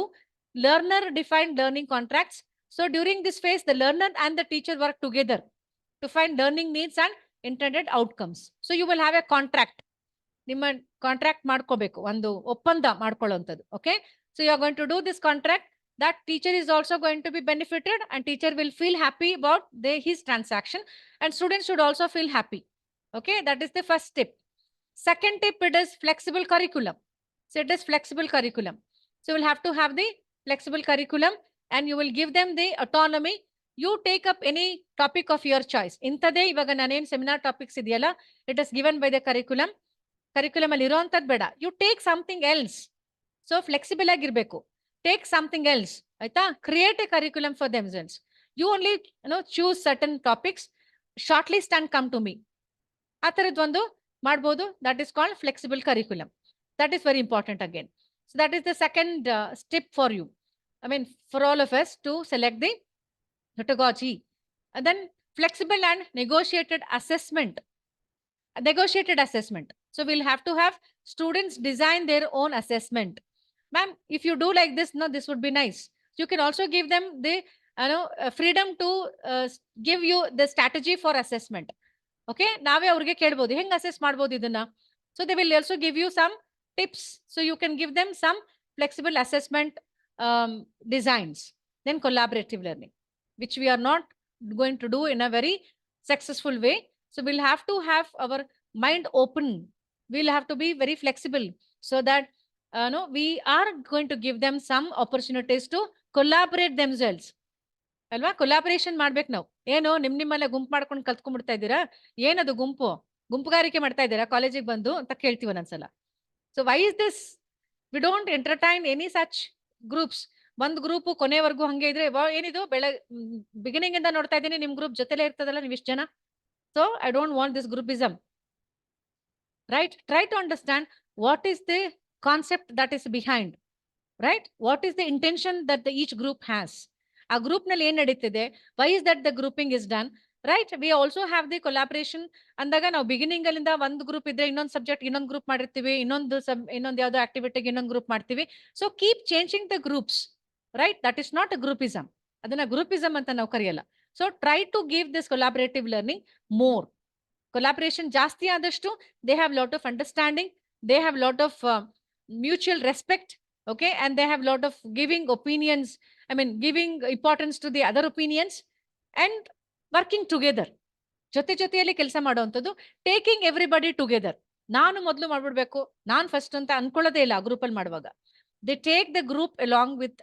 Learner-defined learning contracts. So during this phase, the learner and the teacher work together to find learning needs and intended outcomes. So you will have a contract. ನಿಮ್ಮ contract ಮಾಡ್ಕೋಬೇಕು, ಒಂದು ಒಪ್ಪಂದ ಮಾಡ್ಕೊಳ್ಳುವಂಥದ್ದು. Okay, so you are going to do this contract. That teacher is also going to be benefited, and teacher will feel happy about his transaction, and students should also feel happy. Okay, that is the first tip. Second tip, it is flexible curriculum. So it is flexible curriculum. So you will have to have the flexible curriculum, and you will give them the autonomy. You take up any topic of your choice. Intade ivaga nanen seminar topics idiyalla, it is given by the curriculum. Curriculum ಅಲ್ಲಿ ಇರೋಂಥದ್ದು ಬೇಡ, you take something else. So flexible ಆಗಿರ್ಬೇಕು. Take something else, ಆಯ್ತಾ? Create a curriculum for themselves. You only choose certain topics, short list and come to me. ಆ ಥರದ್ದು ಒಂದು ಮಾಡ್ಬೋದು. That is called flexible curriculum. That is very important again. So that is the second step for you, I mean for all of us to select the pedagogy. And then flexible and negotiated assessment. Negotiated assessment. So we'll have to have students design their own assessment. Ma'am, if you do like this, no, this would be nice. You can also give them the freedom to give you the strategy for assessment. Okay, ನಾವೇ ಅವ್ರಿಗೆ ಕೇಳ್ಬೋದು, ಹೆಂಗ್ assess ಮಾಡ್ಬೋದು ಇದನ್ನ. So they will also give you some tips. So you can give them some flexible assessment designs. Then collaborative learning, which we are not going to do in a very successful way. So we'll have to have our mind open. We'll have to be very flexible so that no, we are going to give them some opportunities to collaborate themselves. ಅಲ್ವಾ collaboration ಮಾಡ್ಬೇಕು ನಾವು. ಏನು ನಿಮ್ಮಲ್ಲೇ ಗುಂಪು ಮಾಡ್ಕೊಂಡು ಕಲ್ತ್ಕೊಂಡ್ಬಿಡ್ತಾ ಇದ್ದೀರಾ, ಏನದು ಗುಂಪುಗಾರಿಕೆ ಮಾಡ್ತಾ ಇದ್ದೀರಾ ಕಾಲೇಜಿಗೆ ಬಂದು ಅಂತ ಕೇಳ್ತೀವಿ ಒಂದೊಂದ್ಸಲ. So why is this? We don't entertain any such groups. ಒಂದ್ ಗ್ರೂಪ್ ಕೊನೆವರೆಗೂ ಹಂಗೆ ಇದ್ರೆ ಏನಿದು ಬಿಗಿನಿಂಗ್ ಇಂದ ನೋಡ್ತಾ ಇದ್ದೀನಿ ನಿಮ್ ಗ್ರೂಪ್ ಜೊತೆಲೇ ಇರ್ತದಲ್ಲ ನೀವು ಇಷ್ಟು ಜನ. So I don't want this groupism. Right? Try to understand what is the concept that is behind. Right? What is the intention that the each group has. ಆ ಗ್ರೂಪ್ ನಲ್ಲಿ ಏನ್ ನಡೀತಿದೆ, why is that the grouping is done. Right? We also have the collaboration ಅಂದಾಗ ನಾವು beginning ಅಲ್ಲಿಂದ ಒಂದು group ಇದ್ರೆ ಇನ್ನೊಂದು ಸಬ್ಜೆಕ್ಟ್ ಇನ್ನೊಂದು ಗ್ರೂಪ್ ಮಾಡಿರ್ತೀವಿ, ಇನ್ನೊಂದು ಯಾವ್ದೋ ಆಕ್ಟಿವಿಟಿಗೆ ಇನ್ನೊಂದು ಗ್ರೂಪ್ ಮಾಡ್ತೀವಿ. So keep changing the groups. Right? That is not a groupism. ಅದನ್ನ ಗ್ರೂಪಿಸಮ್ ಅಂತ ನಾವು ಕರೆಯಲ್ಲ. So try to give this collaborative learning more. Collaboration ಜಾಸ್ತಿ ಆದಷ್ಟು they have lot of understanding, they have lot of mutual respect, okay, and they have lot of giving opinions, I mean giving importance to the other opinions and working together. ಜೊತೆಯಲ್ಲಿ ಕೆಲಸ ಮಾಡುವಂಥದ್ದು, taking everybody together. ನಾನು ಮೊದಲು ಮಾಡ್ಬಿಡ್ಬೇಕು, ನಾನ್ first ಅಂತ ಅನ್ಕೊಳ್ಳೋದೇ ಇಲ್ಲ group ಅಲ್ಲಿ ಮಾಡುವಾಗ. They take the group along with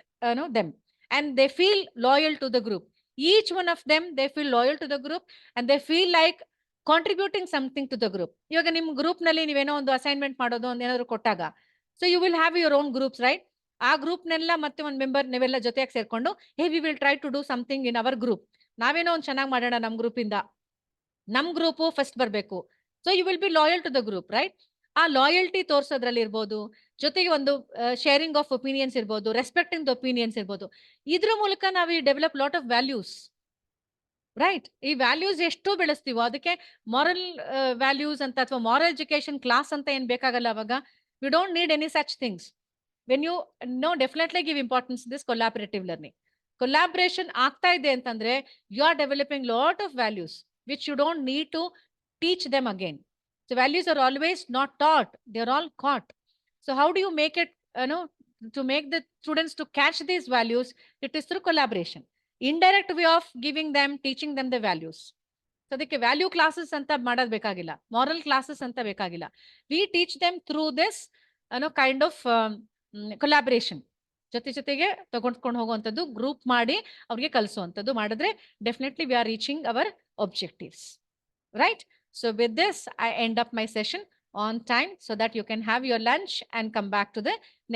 them and they feel loyal to the group. Each one of them, they feel loyal to the group and they feel like contributing something to the group. ಇವಾಗ ನಿಮ್ group ನಲ್ಲಿ ನೀವೇನೋ ಒಂದು assignment ಮಾಡೋದು ಒಂದು ಏನಾದ್ರು ಕೊಟ್ಟಾಗ, so you will have your own groups, right? ಆ ಗ್ರೂಪ್ ನೆಲ್ಲ ಮತ್ತೆ ಒಂದು ಮೆಂಬರ್ ನೀವೆಲ್ಲ ಜೊತೆಯಾಗಿ ಸೇರ್ಕೊಂಡು hey we will try to do something in our group. ನಾವೇನೋ ಒಂದು ಚೆನ್ನಾಗಿ ಮಾಡೋಣ ನಮ್ ಗ್ರೂಪ್ ಇಂದ, ನಮ್ ಗ್ರೂಪ್ ಫಸ್ಟ್ ಬರಬೇಕು. So you will be loyal to the group, right? ಆ ಲಾಯಲ್ಟಿ ತೋರ್ಸೋದ್ರಲ್ಲಿ ಇರ್ಬೋದು, ಜೊತೆಗೆ ಒಂದು ಶೇರಿಂಗ್ ಆಫ್ ಒಪಿನಿಯನ್ಸ್ ಇರ್ಬೋದು, ರೆಸ್ಪೆಕ್ಟಿಂಗ್ ದ ಒಪಿನಿಯನ್ಸ್ ಇರ್ಬೋದು. ಇದ್ರ ಮೂಲಕ ನಾವು develop lot of values, right? ಈ ವ್ಯಾಲ್ಯೂಸ್ ಎಷ್ಟು ಬೆಳೆಸ್ತೀವೋ ಅದಕ್ಕೆ ಮಾರಲ್ ವ್ಯಾಲ್ಯೂಸ್ ಅಂತ ಅಥವಾ ಮಾರಲ್ ಎಜುಕೇಶನ್ ಕ್ಲಾಸ್ ಅಂತ ಏನ್ ಬೇಕಾಗಲ್ಲ. ಅವಾಗ we don't need any such things. When you definitely give importance this collaborative learning. Collaboration ಆಗ್ತಾ ಇದೆ ಅಂತಂದ್ರೆ you are developing lot of values which you don't need to teach them again. So values are always not taught, they are all caught. So how do you make it, to make the students to catch these values? It is through collaboration, indirect way of giving them, teaching them the values. So adike value classes anta madad bekagilla, moral classes anta bekagilla. We teach them through this kind of collaboration. ಜೊತೆಗೆ ತಗೊಂಡ್ಕೊಂಡು ಹೋಗುವಂಥದ್ದು, group ಮಾಡಿ ಅವ್ರಿಗೆ ಕಲಿಸುವಂಥದ್ದು ಮಾಡಿದ್ರೆ definitely we are reaching our objectives, right? So with this, I end up my session on time so that you can have your lunch and come back to the next